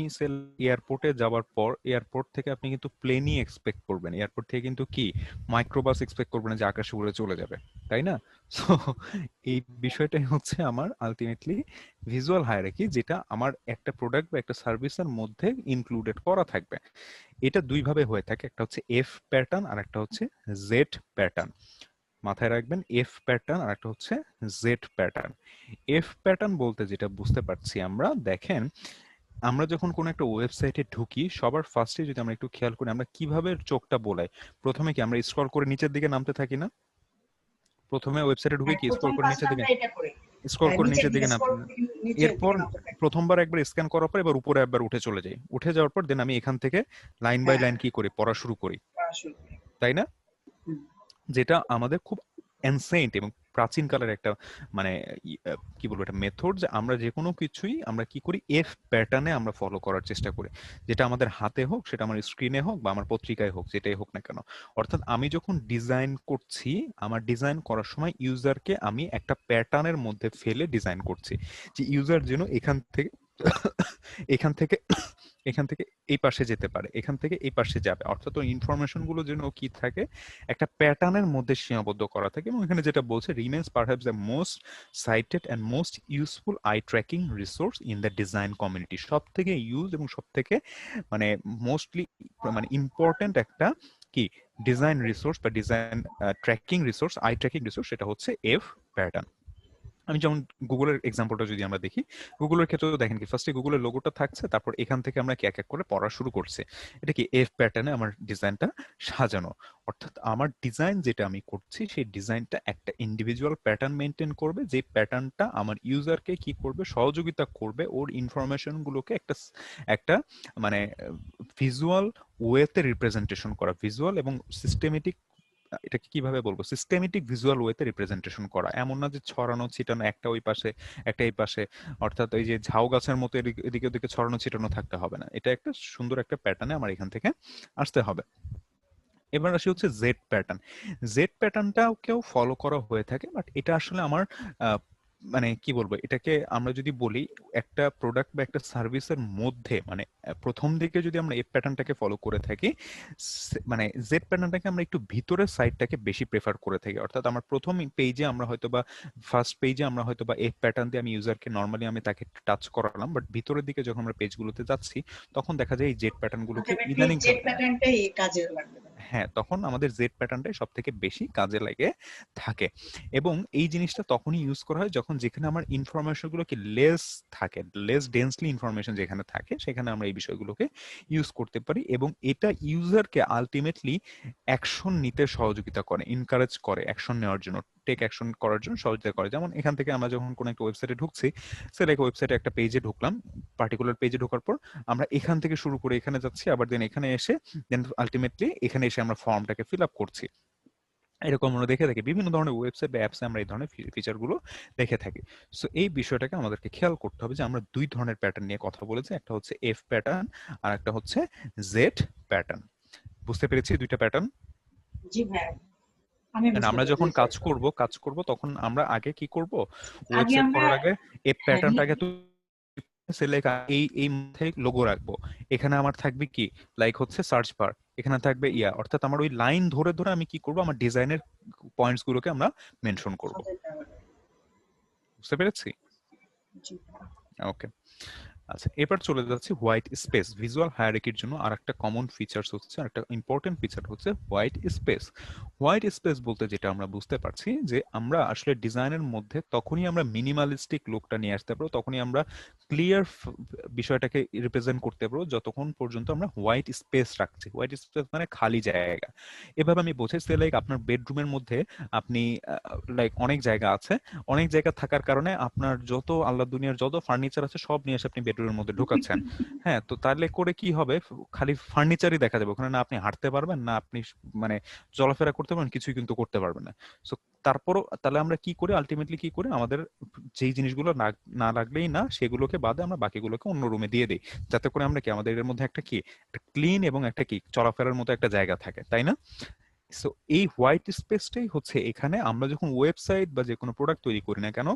এয়ারপোর্টে যাওয়ার পর এয়ারপোর্ট থেকে আপনি কিন্তু প্লেনই এক্সপেক্ট করবেন, এয়ারপোর্ট থেকে কিন্তু কি মাইক্রোবাস এক্সপেক্ট করবেন যে আকাশে উড়ে চলে যাবে, তাই না? সো এই বিষয়টাই হচ্ছে আমার আলটিমেটলি ভিজুয়াল হায়ারার্কি, যেটা আমার একটা প্রোডাক্ট বা একটা সার্ভিসের মধ্যে ইনক্লুডেড করা থাকবে। এটা দুই ভাবে হয়ে থাকে, একটা হচ্ছে এফ প্যাটার্ন আর একটা হচ্ছে জেড প্যাটার্ন। মাথায় রাখবেন, এফ প্যাটার্ন আর একটা হচ্ছে জেড প্যাটার্ন। এফ প্যাটার্ন বলতে যেটা বুঝতে পারছি আমরা, দেখেন আমরা যখন কোনো একটা ওয়েবসাইটে ঢুকি সবার ফার্স্টে যদি আমরা একটু খেয়াল করি আমরা কিভাবে চোখটা বোলাই। প্রথমে কি আমরা স্ক্রল করে নিচের দিকে নামতে থাকি না? প্রথমে ওয়েবসাইটে ঢুকে কি স্ক্রল করে নিচের দিকে, স্ক্রল করে নিচের দিকে নামতে, এরপর প্রথমবার একবার স্ক্যান করার পর এবার উপরে একবার উঠে চলে যাই, উঠে যাওয়ার পর দেন আমি এখান থেকে লাইন বাই লাইন কি করি, পড়া শুরু করি, তাই না? যেটা আমাদের খুব অ্যানসেন্ট এবং প্রাচীন কালের একটা মানে কি বলবো একটা মেথড, যে আমরা যে কোনো কিছুই আমরা কি করি এফ প্যাটার্নে আমরা ফলো করার চেষ্টা করি, যেটা আমাদের হাতে হোক, সেটা আমার স্ক্রিনে হোক বা আমার পত্রিকায় হোক, যেটাই হোক না কেন। অর্থাৎ আমি যখন ডিজাইন করছি, আমার ডিজাইন করার সময় ইউজারকে আমি একটা প্যাটার্নের মধ্যে ফেলে ডিজাইন করছি, যে ইউজার যেন এখান থেকে এখান থেকে এখান থেকে এই পাশে যেতে পারে, এখান থেকে এই পাশে যাবে, অর্থাৎ ওই ইনফরমেশন গুলো যেন কি থাকে একটা প্যাটার্নের মধ্যে সীমাবদ্ধ করা থাকে। এবং এখানে যেটা বলছে remains perhaps the most cited and most useful eye tracking resource in the design community. সব থেকে ইউজ এবং সব থেকে মানে মোস্টলি মানে ইম্পর্টেন্ট একটা কি ডিজাইন রিসোর্স বা design tracking resource, I tracking resource, সেটা হচ্ছে এফ প্যাটার্ন। আমি যেমন গুগলের এক্সাম্পলটা যদি আমরা দেখি, গুগলের ক্ষেত্রে দেখেন কি ফার্স্টে গুগলের লোগোটা থাকছে, তারপর এখান থেকে আমরা কি এক এক করে পড়া শুরু করছি। এটা কি এফ প্যাটার্নে আমার ডিজাইনটা সাজানো, অর্থাৎ আমার ডিজাইন যেটা আমি করছি সেই ডিজাইনটা একটা ইন্ডিভিজুয়াল প্যাটার্ন মেনটেন করবে, যে প্যাটার্নটা আমার ইউজারকে কি করবে, সহযোগিতা করবে ওর ইনফরমেশন গুলোকে একটা একটা মানে ভিজুয়াল ওয়েতে রিপ্রেজেন্টেশন করা, ভিজুয়াল এবং সিস্টেমেটিক, এটাকে কিভাবে বলবো, সিস্টেমেটিক ভিজুয়াল ওয়েতে রিপ্রেজেন্টেশন করা। এমন না যে ছড়ানো ছিটানো, একটা ওই পাশে একটা এই পাশে, অর্থাৎ ওই যে ঝাউ গাছের মতো এদিকে ওদিকে ছড়ানো ছিটানো থাকতে হবে না। এটা একটা সুন্দর একটা প্যাটার্নে আমার এখান থেকে আসতে হবে। এবার আসি হচ্ছে জেড প্যাটার্ন। জেড প্যাটার্নটাও কেউ ফলো করা হয়ে থাকে, বাট এটা আসলে আমার মানে কি বলবো, এটাকে আমরা যদি বলি একটা প্রোডাক্ট বা একটা সার্ভিসের মধ্যে, মানে প্রথম দিকে যদি আমরা এই প্যাটার্নটাকে ফলো করে থাকি, মানে জেড প্যাটার্নটাকে আমরা একটু ভিতরের সাইডটাকে বেশি প্রেফার করে থাকি। অর্থাৎ আমার প্রথম পেজে আমরা হয়তো বা ফার্স্ট পেজে আমরা হয়তো বা এই প্যাটার্ন দিয়ে আমি ইউজারকে নর্মালি আমি তাকে টাচ করালাম, বাট ভিতরের দিকে যখন আমরা পেজগুলোতে যাচ্ছি তখন দেখা যায় এই জেড প্যাটার্নগুলোকে ইদানিং জেড প্যাটার্নটাই কাজে লাগবে। হ্যাঁ, তখন আমাদের জেড প্যাটার্নটাই সব থেকে বেশি কাজে লাগে থাকে। এবং এই জিনিসটা তখনই ইউজ করা হয় যখন যেখানে আমার ইনফরমেশন গুলোকে লেস থাকে, লেস ডেন্সলি ইনফরমেশন যেখানে থাকে সেখানে আমরা এই বিষয়গুলোকে ইউজ করতে পারি, এবং এটা ইউজারকে আলটিমেটলি অ্যাকশন নিতে সহযোগিতা করে, এনকারেজ করে অ্যাকশন নেওয়ার জন্য, টেক অ্যাকশন করার জন্য সহযোগিতা করে। যেমন এখান থেকে আমরা যখন কোনো একটা ওয়েবসাইটে ঢুকছি, সে লাইক ওয়েবসাইটে একটা পেজে ঢুকলাম, পার্টিকুলার পেজে ঢোকার পর আমরা এখান থেকে শুরু করে এখানে যাচ্ছি, আবার দেন এখানে এসে দেন আলটিমেটলি এখানে এসে আমরা ফর্মটাকে ফিল আপ করছি। এরকম আমরা দেখে থাকি বিভিন্ন ধরনের ওয়েবসাইট বা অ্যাপসে আমরা এই ধরনের ফিচার গুলো দেখে থাকি। সো এই বিষয়টাকে আমাদেরকে খেয়াল করতে হবে যে আমরা দুই ধরনের প্যাটার্ন নিয়ে কথা বলেছি, একটা হচ্ছে এফ প্যাটার্ন আর একটা হচ্ছে জেড প্যাটার্ন। বুঝতে পেরেছি দুইটা প্যাটার্ন? জি ভাই, আমি বুঝতে আমরা পেরেছি। যখন কাজ করব তখন আমরা আগে কি করব, আগে ওয়েবসাইট আমরা করার আগে এই হ্যাঁ, প্যাটার্নটাকে সিলেক্ট এই মাথায় লোগো রাখবো, এখানে আমার থাকবে কি লাইক হচ্ছে সার্চ বার, এখানে থাকবে অর্থাৎ আমার ওই লাইন ধরে ধরে আমি কি করব, আমার ডিজাইনের পয়েন্টস গুলোকে আমরা মেনশন করব। বুঝতে পেরেছি? জি। ওকে, আচ্ছা এবার চলে যাচ্ছে হোয়াইট স্পেস। ভিজুয়াল হায়ারার্কির জন্য আরেকটা কমন ফিচারস হচ্ছে, আরেকটা ইম্পর্টেন্ট ফিচার হচ্ছে হোয়াইট স্পেস। হোয়াইট স্পেস বলতে যেটা আমরা বুঝতে পারছি যে আমরা আসলে ডিজাইনের মধ্যে তখনই আমরা মিনিমালিস্টিক লুকটা নিয়ে আসতে পারবো, তখনই আমরা ক্লিয়ার বিষয়টাকে রিপ্রেজেন্ট করতে পারবো যতক্ষণ পর্যন্ত আমরা হোয়াইট স্পেস রাখছি। হোয়াইট স্পেস মানে খালি জায়গা। এভাবে আমি বোঝাচ্ছি লাইক আপনার বেডরুমের মধ্যে আপনি লাইক অনেক জায়গা আছে, অনেক জায়গা থাকার কারণে আপনার যত আল্লাহ দুনিয়ার যত ফার্নিচার আছে সব নিয়ে এসে আপনি বেডরুমের মধ্যে ঢুকাচ্ছেন। হ্যাঁ, তো তাহলে করে কি হবে, খালি ফার্নিচারই দেখা যাবে, ওখানে না আপনি হাঁটতে পারবেন, না আপনি মানে চলাফেরা করতে পারবেন, কিছুই কিন্তু করতে পারবেন না। সো তারপরও তাহলে আমরা কি করি, আলটিমেটলি কি করি, আমাদের যেই জিনিসগুলো না লাগলেই না সেগুলোকে বাদে আমরা বাকিগুলোকে অন্য রুমে দিয়ে দিই, যাতে করে আমরা কি আমাদের এর মধ্যে একটা কি ক্লিন এবং একটা কি চলাফেরার মতো একটা জায়গা থাকে, তাই না? সো এই হোয়াইট স্পেসটাই হচ্ছে এখানে আমরা যখন ওয়েবসাইট বা যে কোনো প্রোডাক্ট তৈরি করি না কেন,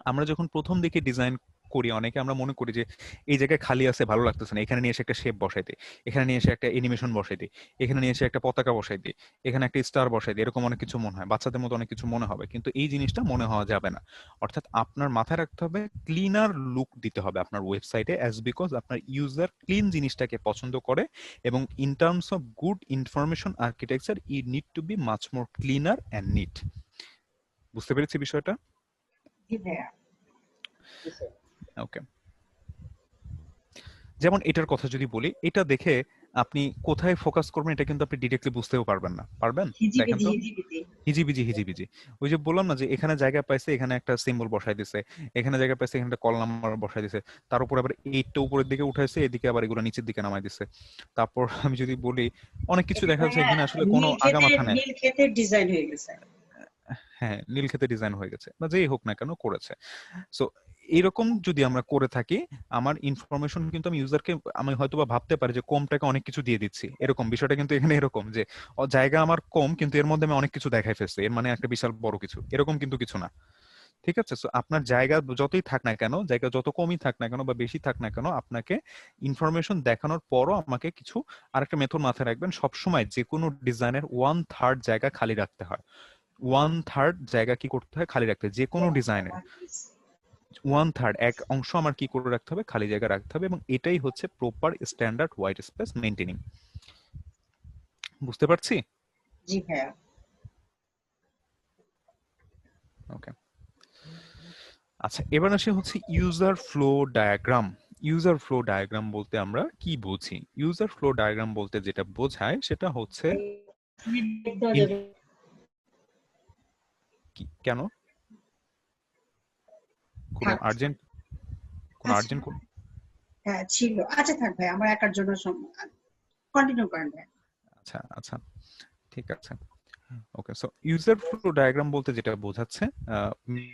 আমরা যখন প্রথম দিকে ডিজাইন করি অনেকে আমরা মনে করি যে এই জায়গায় খালি আছে ভালো লাগতেছে না, এখানে নিয়ে এসে একটা শেপ বসাই দিই, এখানে নিয়ে এসে একটা অ্যানিমেশন বসাই দিই, এখানে নিয়ে এসে একটা পতাকা বসাই দিই, এখানে একটা স্টার বসাই দিই, এরকম অনেক কিছু মনে হয়, বাচ্চাদের মতো অনেক কিছু মনে হবে, কিন্তু এই জিনিসটা মনে হওয়া যাবে না। অর্থাৎ আপনার মাথায় রাখতে হবে ক্লিনার লুক দিতে হবে আপনার ওয়েবসাইটে, অ্যাজ বিকজ আপনার ইউজার ক্লিন জিনিসটাকে পছন্দ করে, এবং in terms of good information architecture you need to be much more cleaner and neat. বুঝতে পেরেছি বিষয়টা? জি ভাইয়া। ওকে, যেমন এটার কথা যদি বলি, এটা দেখে আপনি কোথায় ফোকাস করবেন এটা কিন্তু আপনি ডিরেক্টলি বুঝতেও পারবেন না। পারবেন? দেখেন তো, হিজিবিজি। ওই যে বললাম না যে এখানে জায়গা পাইছে, এখানে একটা সিম্বল বসাই দিছে, এখানে জায়গা পাইছে, এখানে একটা কল নাম্বার বসাই দিছে, তার উপর আবার এইটা উপরের দিকে উঠাইছে, এদিকে আবার এগুলো নিচের দিকে নামাই দিছে। তারপর আমি যদি বলি অনেক কিছু দেখা যাচ্ছে এখানে আসলে কোনো আগামাথা নেই। নীল ক্ষেতের ডিজাইন হয়ে গেছে। হ্যাঁ, নীল ক্ষেতে ডিজাইন হয়ে গেছে বা যেই হোক না কেন করেছে। সো এইরকম যদি আমরা করে থাকি, আমার ইনফরমেশন কিন্তু আমি ইউজারকে আমি হয়তো বা ভাবতে পারি যে কম টাকা অনেক কিছু দিয়ে দিচ্ছি, এরকম বিষয়টা কিন্তু এখানে এরকম যে জায়গা আমার কম কিন্তু এর মধ্যে আমি অনেক কিছু দেখাই ফেলছি, এর মানে একটা বিশাল বড় কিছু, এরকম কিন্তু কিছু না। ঠিক আছে? সো আপনার জায়গা যতই থাক না কেন, জায়গা যত কমই থাক না কেন বা বেশি থাক না কেন, আপনাকে ইনফরমেশন দেখানোর পরও আমাকে কিছু আরেকটা মেথড মাথায় রাখবেন, সবসময় যে কোনো ডিজাইনের 1/3 জায়গা খালি রাখতে হয়। 1/3 জায়গা কি করতে হয়, খালি রাখতে হয় যে কোনো ডিজাইনের। 1/3 এক অংশ আমার কি করে রাখতে হবে, খালি জায়গা রাখতে হবে, এবং এটাই হচ্ছে proper standard white space maintaining. বুঝতে পারছি? জি ভাইয়া। ওকে, আচ্ছা, এবার আসে হচ্ছে user flow diagram. User flow diagram বলতে আমরা কি বুঝি? ইউজার ফ্লো ডায়াগ্রাম বলতে যেটা বোঝায় সেটা হচ্ছে দেওয়া ইন- যাবে। কেন কোনো থাক। আর্জেন্ট আচ্ছা, কোন হ্যাঁ ছিল। আচ্ছা থাক ভাই, আমার একার জন্য কন্টিনিউ করেন ভাই। আচ্ছা আচ্ছা, ঠিক আছে। ওকে, সো ইউজার ফ্লো ডায়াগ্রাম বলতে যেটা বোঝাচ্ছে,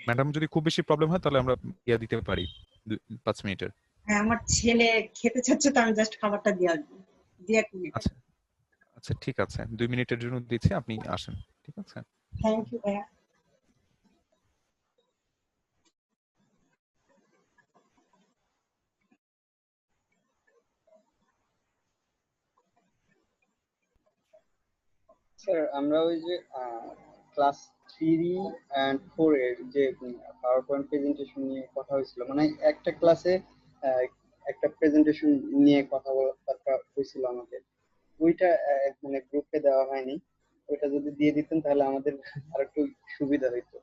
ম্যাডাম যদি খুব বেশি প্রবলেম হয় তাহলে আমরা দিতে পারি 5 মিনিটের। হ্যাঁ, আমার ছেলে খেতে চাচ্ছে, তো আমি জাস্ট খাবারটা দিয়ে আসবো। দিয়ে 1 মিনিট। আচ্ছা আচ্ছা, ঠিক আছে, 2 মিনিটের জন্য দিচ্ছি, আপনি আসেন। ঠিক আছে। থ্যাংক ইউ ভাইয়া। স্যার আমরা ওই যে ক্লাস 3 and 4 এর যে পাওয়ার পয়েন্ট প্রেজেন্টেশন নিয়ে কথা হয়েছিল, মানে একটা ক্লাসে একটা প্রেজেন্টেশন নিয়ে কথাবার্তা হয়েছিল আমাদের, ওইটা মানে গ্রুপে দেওয়া হয়নি। ওইটা যদি দিয়ে দিতেন তাহলে আমাদের আর একটু সুবিধা হইতো।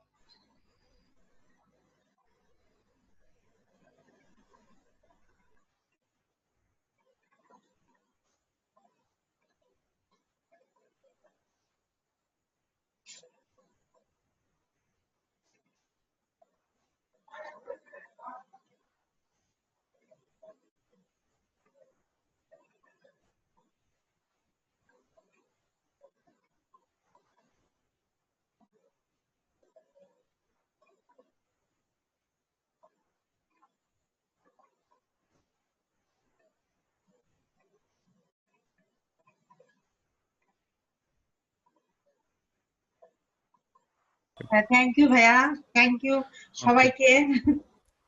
হ্যাঁ, থ্যাংক ইউ ভাইয়া, থ্যাংক ইউ ওকে, সবাইকে।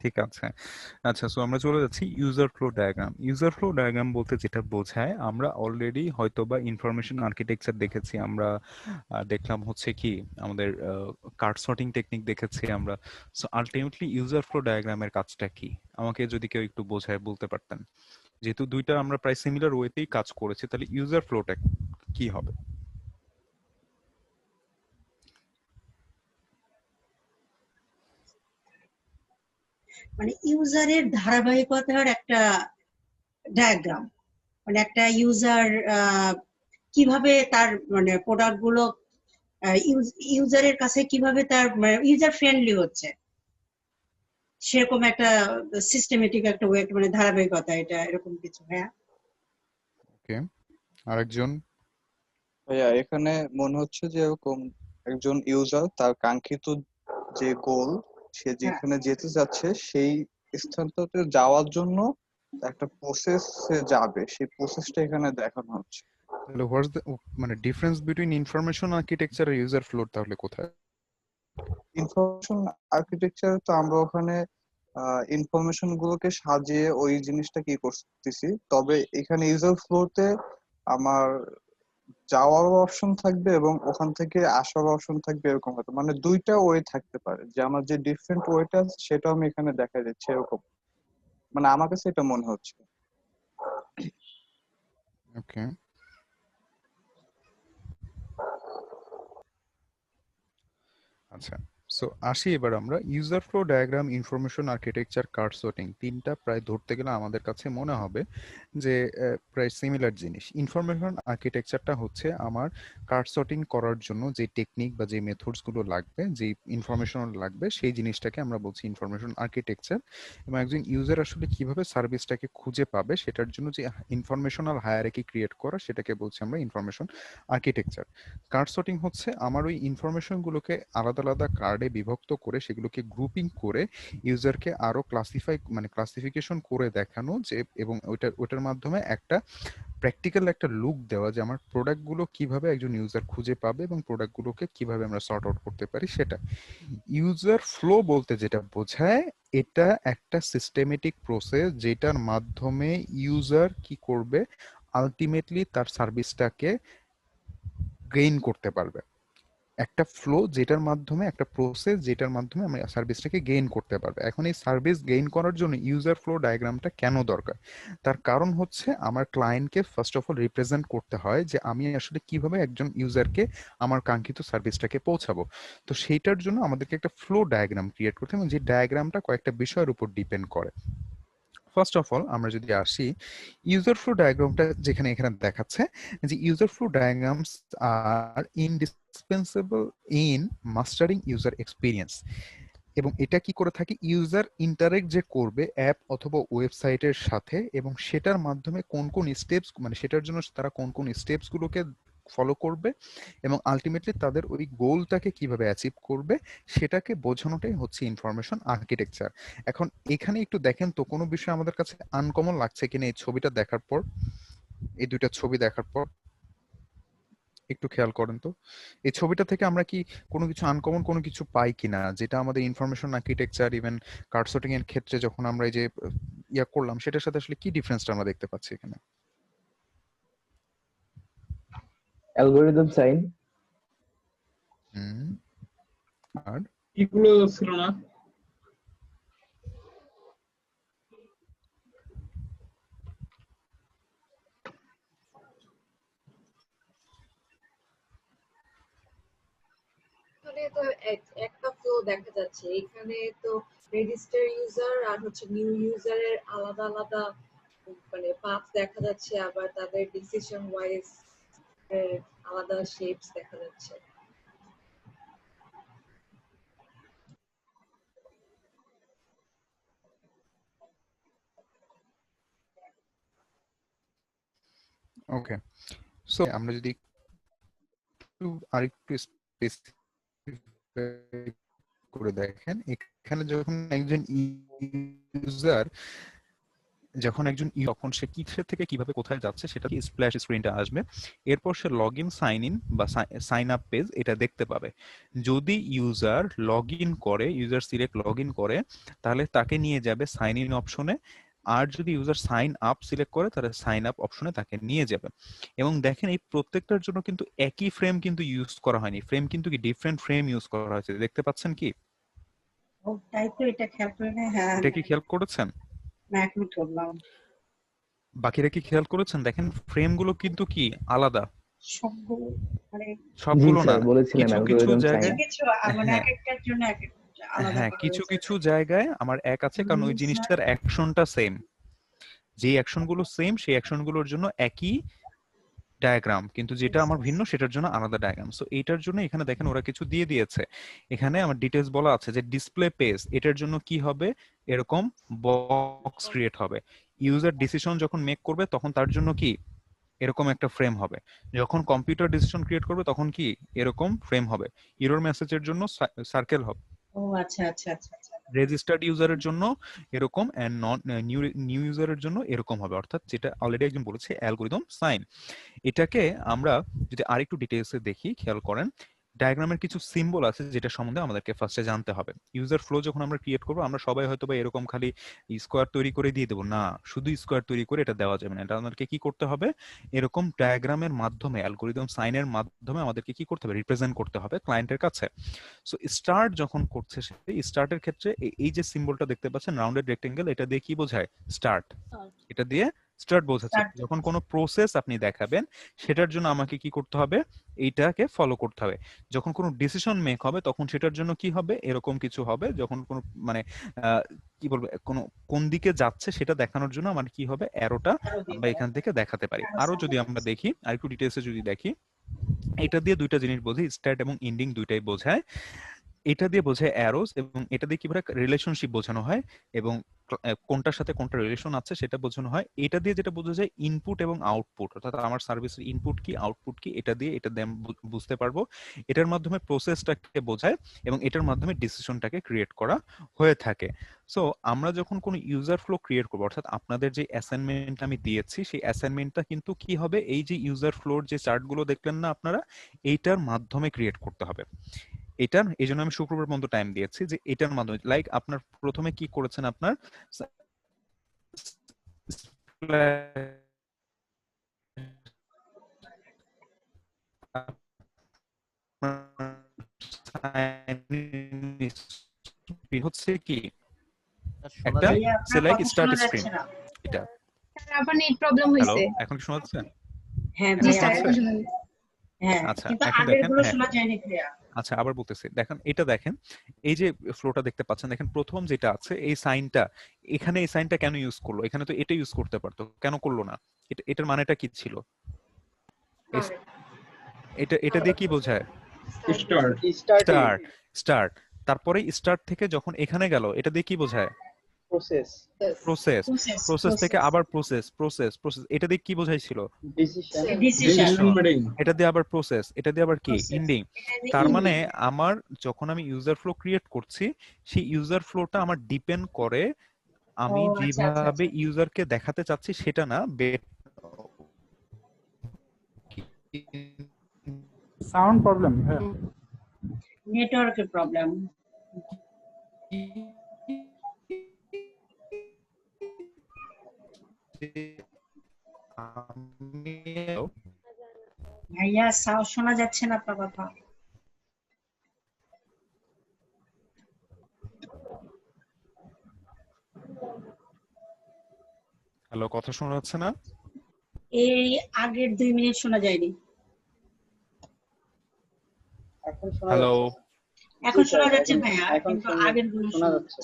ঠিক আছে। আচ্ছা, সো আমরা চলে যাচ্ছি user flow diagram. User flow diagram বলতে যেটা বোঝায়, আমরা অলরেডি হয়তোবা ইনফরমেশন আর্কিটেকচার দেখেছি, আমরা দেখলাম হচ্ছে কি আমাদের কার্ড সর্টিং টেকনিক দেখেছি আমরা। সো আলটিমেটলি ইউজার ফ্লো ডায়াগ্রামের কাজটা কি, আমাকে যদি কেউ একটু বোঝায় বলতে পারতেন। যেহেতু দুইটা আমরা প্রায় সিমিলার ওয়েতেই কাজ করেছি, তাহলে ইউজার ফ্লোটা কি হবে? মানে ইউজারের ধারাবাহিকতার একটা ডায়াগ্রাম, মানে একটা ইউজার কিভাবে তার মানে প্রোডাক্ট গুলো ইউজারের কাছে কিভাবে তার ইউজার ফ্রেন্ডলি হচ্ছে, সেরকম একটা সিস্টেমেটিক একটা ওয়ে, মানে ধারাবাহিকতা, এটা এরকম কিছু। হ্যাঁ, ওকে, আরেকজন? ভাইয়া এখানে মনে হচ্ছে যে এরকম একজন ইউজার তার কাঙ্ক্ষিত যে গোল, সে হ্যাঁ, যেখানে যেতে চাচ্ছে সেই স্থানটাতে যাওয়ার জন্য একটা প্রসেস সে যাবে, সেই প্রসেসটা এখানে দেখানো হচ্ছে। তাহলে হোয়াটস দ্য মানে ডিফারেন্স বিটুইন ইনফরমেশন আর্কিটেকচার আর ইউজার ফ্লো তাহলে কোথায়? ইনফরমেশন আর্কিটেকচার তো আমরা ওখানে ইনফরমেশন গুলোকে সাজিয়ে ওই জিনিসটা কি করতেছি, তবে এখানে ইউজার ফ্লোতে আমার যাওয়ার অপশন থাকবে এবং ওখান থেকে আসার অপশন থাকবে, এরকম হয়তো মানে দুইটা ওয়ে থাকতে পারে, যে আমার যে ডিফারেন্ট ওয়েটা সেটা আমি এখানে দেখা যাচ্ছে এরকম, মানে আমার কাছে এটা মনে হচ্ছে। ওকে, আচ্ছা, সো আসি এবার আমরা user flow diagram, information architecture, card sorting, তিনটা প্রায় ধরতে গেলে আমাদের কাছে মনে হবে যে প্রায় সিমিলার জিনিস। ইনফরমেশন আর্কিটেকচারটা হচ্ছে আমার কার্ড সর্টিং করার জন্য যে টেকনিক বা যে মেথডস গুলো লাগবে, যে ইনফরমেশন লাগবে, সেই জিনিসটাকে আমরা বলছি ইনফরমেশন আর্কিটেকচার। এবং একজন ইউজার আসলে কিভাবে সার্ভিসটাকে খুঁজে পাবে সেটার জন্য যে ইনফরমেশনাল হায়ারার্কি ক্রিয়েট করা, সেটাকে বলছি আমরা ইনফরমেশন আর্কিটেকচার। কার্ড সর্টিং হচ্ছে আমার ওই ইনফরমেশন গুলোকে আলাদা আলাদা কার্ডে বিভক্ত করে সেগুলোকে গ্রুপিং করে ইউজারকে আরো ক্লাসিফিকেশন করে দেখানো, যে এবং ওটার মাধ্যমে একটা প্র্যাকটিক্যাল একটা লুক দেওয়া যে আমার প্রোডাক্টগুলো কিভাবে একজন ইউজার খুঁজে পাবে এবং প্রোডাক্টগুলোকে কিভাবে আমরা সর্ট আউট করতে পারি সেটা। ইউজার ফ্লো বলতে যেটা বোঝায়, এটা একটা সিস্টেমেটিক প্রসেস যেটার মাধ্যমে ইউজার কি করবে, আলটিমেটলি তার সার্ভিসটাকে গেইন করতে পারবে। একটা ফ্লো যেটার মাধ্যমে, একটা প্রসেস যেটার মাধ্যমে আমরা সার্ভিসটাকে গেইন করতে পারবো। এখন এই সার্ভিস গেইন করার জন্য ইউজার ফ্লো ডায়াগ্রামটা কেন দরকার? তার কারণ হচ্ছে আমার ক্লায়েন্টকে ফার্স্ট অফ অল রিপ্রেজেন্ট করতে হয় যে আমি আসলে কিভাবে একজন ইউজারকে আমার কাঙ্ক্ষিত সার্ভিসটাকে পৌঁছাবো। তো সেইটার জন্য আমাদেরকে একটা ফ্লো ডায়াগ্রাম ক্রিয়েট করতে হবে, এবং যে ডায়াগ্রামটা কয়েকটা বিষয়ের উপর ডিপেন্ড করে। ফার্স্ট অফ অল আমরা যদি আসি ইউজার ফ্লো ডায়াগ্রামটা, যেখানে এখানে দেখাচ্ছে যে user flow diagrams are indispensable in mastering user experience. এবং এটা কি করে থাকে, ইউজার ইন্টারেক্ট যে করবে অ্যাপ অথবা ওয়েবসাইটের সাথে, এবং সেটার মাধ্যমে কোন কোন স্টেপস, মানে সেটার জন্য তারা কোন কোন স্টেপস গুলোকে ফলো করবে এবং আলটিমেটলি তাদের ওই গোলটাকে কিভাবে অ্যাচিভ করবে, সেটাকে বোঝানোটাই হচ্ছে ইনফরমেশন আর্কিটেকচার। এখন এখানে একটু দেখেন তো কোনো বিষয় আমাদের কাছে আনকমন লাগছে কিনা এই ছবিটা দেখার পর, এই দুইটা ছবি দেখার পর একটু খেয়াল করেন তো এই ছবিটা থেকে আমরা কি কোনো কিছু আনকমন কোনো কিছু পাই কিনা, যেটা আমাদের information architecture even card sorting এর ক্ষেত্রে যখন আমরা এই যে ইয়া করলাম সেটার সাথে আসলে কি ডিফারেন্সটা আমরা দেখতে পাচ্ছি এখানে? অ্যালগরিদম সাইন আর এগুলো ছিল না। এখানে তো একটা ফ্লো দেখা যাচ্ছে, এখানে তো রেজিস্টার ইউজার আর হচ্ছে নিউ ইউজারের আলাদা আলাদা মানে পাথ দেখা যাচ্ছে, আবার তাদের ডিসিশন ওয়াইজ আলাদা শেপস দেখা যাচ্ছে। ওকে, সো আমরা যদি একটু আরেকটু স্পেসিফাই করে দেখেন, এখানে যখন একজন ইউজার তখন সে কিসের থেকে কিভাবে কোথায় যাচ্ছে সেটা স্প্ল্যাশ স্ক্রিনটা আসবে, এরপর সে লগ ইন সাইন ইন বা সাইন আপ পেজ এটা দেখতে পাবে। যদি ইউজার লগ ইন করে, ইউজার সিলেক্ট লগ ইন করে, তাহলে তাকে নিয়ে যাবে সাইন ইন অপশনে। আর যদি ইউজার সাইন আপ সিলেক্ট করে তাহলে সাইন আপ অপশনে তাকে নিয়ে যাবে। এবং দেখেন এই প্রত্যেকটার জন্য কিন্তু একই ফ্রেম কিন্তু ইউজ করা হয়নি, ফ্রেম কিন্তু কি ডিফারেন্ট ফ্রেম ইউজ করা হয়েছে, দেখতে পাচ্ছেন কি? তাই তো, এটা খেয়াল করে না। হ্যাঁ, এটা কি খেয়াল করেছেন? না এখন করলাম। বাকিরা কি খেয়াল করেছেন? দেখেন ফ্রেম গুলো কিন্তু কি আলাদা, সবগুলো মানে সবগুলো না, বলেছিলেন কিছু কিছু অ্যালগরিদম জায়গায়, কিছু মানে হ্যাঁ এক একটার জন্য এক এক আলাদা হ্যাঁ, করা কিছু হয়েছে। কিছু জায়গায় আমার এক আছে, কারণ ওই জিনিসটার অ্যাকশনটা সেম, যে অ্যাকশন গুলো সেম সেই অ্যাকশন গুলোর জন্য একই ডায়াগ্রাম, কিন্তু যেটা আমার ভিন্ন সেটার জন্য আলাদা ডায়াগ্রাম। সো এইটার জন্য এখানে দেখেন ওরা কিছু দিয়ে দিয়েছে, এখানে আমার ডিটেলস বলা আছে যে ডিসপ্লে পেজ এটার জন্য কি হবে, এরকম বক্স ক্রিয়েট হবে। ইউজার ডিসিশন যখন মেক করবে তখন তার জন্য কি এরকম একটা ফ্রেম হবে, যখন কম্পিউটার ডিসিশন ক্রিয়েট করবে তখন কি এরকম ফ্রেম হবে, এরর মেসেজের জন্য সার্কেল হবে, ও আচ্ছা আচ্ছা আচ্ছা আচ্ছা। রেজিস্টার্ড ইউজারের জন্য এরকম, এন্ড নন নিউ ইউজারের জন্য এরকম হবে, অর্থাৎ যেটা অলরেডি একজন বলেছে অ্যালগরিদম সাইন। এটাকে আমরা যদি আরেকটু ডিটেইলসে দেখি, খেয়াল করেন ডায়াগ্রামের কিছু সিম্বল আছে যেটা সম্বন্ধে আমাদেরকে ফার্স্টে জানতে হবে। ইউজার ফ্লো যখন আমরা ক্রিয়েট করবো আমরা সবাই হয়তো বা এরকম খালি স্কোয়ার তৈরি করে দিয়ে দেবো না, শুধু স্কোয়ার তৈরি করে এটা দেওয়া যাবে না, এটা আমাদেরকে কি করতে হবে, এরকম ডায়াগ্রামের মাধ্যমে অ্যালগরিদম সাইনের মাধ্যমে আমাদেরকে কি করতে হবে, রিপ্রেজেন্ট করতে হবে ক্লায়েন্টের কাছে। সো স্টার্ট যখন করছে সেই স্টার্টের ক্ষেত্রে এই যে সিম্বলটা দেখতে পাচ্ছেন রাউন্ডেড রেক্টেঙ্গেল, এটা দিয়ে কি বোঝায়, স্টার্ট, এটা দিয়ে স্টার্ট বোঝাচ্ছে। যখন কোনো প্রসেস আপনি দেখাবেন সেটার জন্য আমাকে কি করতে হবে, এইটাকে ফলো করতে হবে। যখন কোনো ডিসিশন মেক হবে তখন সেটার জন্য কি হবে, এরকম কিছু হবে। যখন কোনো মানে কি বলবো, কোনো কোন দিকে যাচ্ছে সেটা দেখানোর জন্য আমার কি হবে, অ্যারোটা আমরা এখান থেকে দেখাতে পারি। আরো যদি আমরা দেখি, আর একটু ডিটেলসে যদি দেখি, এটা দিয়ে দুইটা জিনিস বোঝে, স্টার্ট এবং এন্ডিং দুইটাই বোঝায়। এটা দিয়ে বোঝায় অ্যারোস, এবং এটা দিয়ে কিভাবে রিলেশনশিপ বোঝানো হয় এবং কোনটার সাথে কোনটা রিলেশন আছে সেটা বোঝানো হয়। এটা দিয়ে যেটা বোঝা যায় ইনপুট এবং আউটপুট, অর্থাৎ আমার সার্ভিসের ইনপুট কি আউটপুট কি, এটা দিয়ে বুঝতে পারবো। এটার মাধ্যমে প্রসেসটাকে বোঝায় এবং এটার মাধ্যমে ডিসিশনটাকে ক্রিয়েট করা হয়ে থাকে। সো আমরা যখন কোনো ইউজার ফ্লো ক্রিয়েট করবো, অর্থাৎ আপনাদের যে অ্যাসাইনমেন্ট আমি দিয়েছি সেই অ্যাসাইনমেন্টটা কিন্তু কি হবে, এই যে ইউজার ফ্লোর যে চার্টগুলো দেখলেন না আপনারা, এইটার মাধ্যমে ক্রিয়েট করতে হবে। এটার এই জন্য আমি শুক্রবার পর্যন্ত টাইম দিয়েছি যে এটার মাধ্যমে, লাইক আপনার প্রথমে কি করেছেন, আপনার স্ক্রিন হচ্ছে কি শোনা একটা যায় ভাইয়া আপনার সেলেক্ট কথা স্টার্ট শোনা স্ক্রিন যাচ্ছে না। এটা। স্যার আবার নেট প্রবলেম হ্যালো, হয়েছে। এখন কি শোনা যাচ্ছে? হ্যাঁ জি ভাইয়া স্যার আচ্ছা এখন শোনা যাচ্ছে। হ্যাঁ, আচ্ছা কিন্তু এখন আগের দেখেন, গুলো হ্যাঁ শোনা যায়নি ভাইয়া। আচ্ছা আবার বলতেছি, দেখেন এটা দেখেন, এই যে ফ্লোটা দেখতে পাচ্ছেন, দেখেন প্রথম যেটা আছে এই সাইনটা, এখানে এই সাইনটা কেন ইউজ করলো? এখানে তো এটা ইউজ করতে পারতো, কেন করলো না? এটার মানেটা কি ছিল? এটা দিয়ে কি বোঝায়? Start start start. তারপরে স্টার্ট থেকে যখন এখানে গেল, এটা দিয়ে কি বোঝায়? Process process. প্রসেস থেকে আবার প্রসেস প্রসেস প্রসেস, এটা দিয়ে কি বোঝাইছিল? ডিসিশন এটা দিয়ে আবার প্রসেস, এটা দিয়ে আবার কি? ইন্ডিং। তার মানে আমার যখন আমি ইউজার ফ্লো ক্রিয়েট করছি, সেই ইউজার ফ্লোটা আমার ডিপেন্ড করে আমি যেভাবে ইউজারকে দেখাতে চাচ্ছি সেটা না, সাউন্ড প্রবলেম, হ্যাঁ নেটওয়ার্কের প্রবলেম। ভাইয়া সাউন্ড শোনা যাচ্ছে না আপনার কথা। হ্যালো, কথা শোনা যাচ্ছে না? এই আগের 2 মিনিট শোনা যায়নি। হ্যালো, এখন শোনা যাচ্ছে ভাইয়া, কিন্তু আগের গুলো শোনা যাচ্ছে।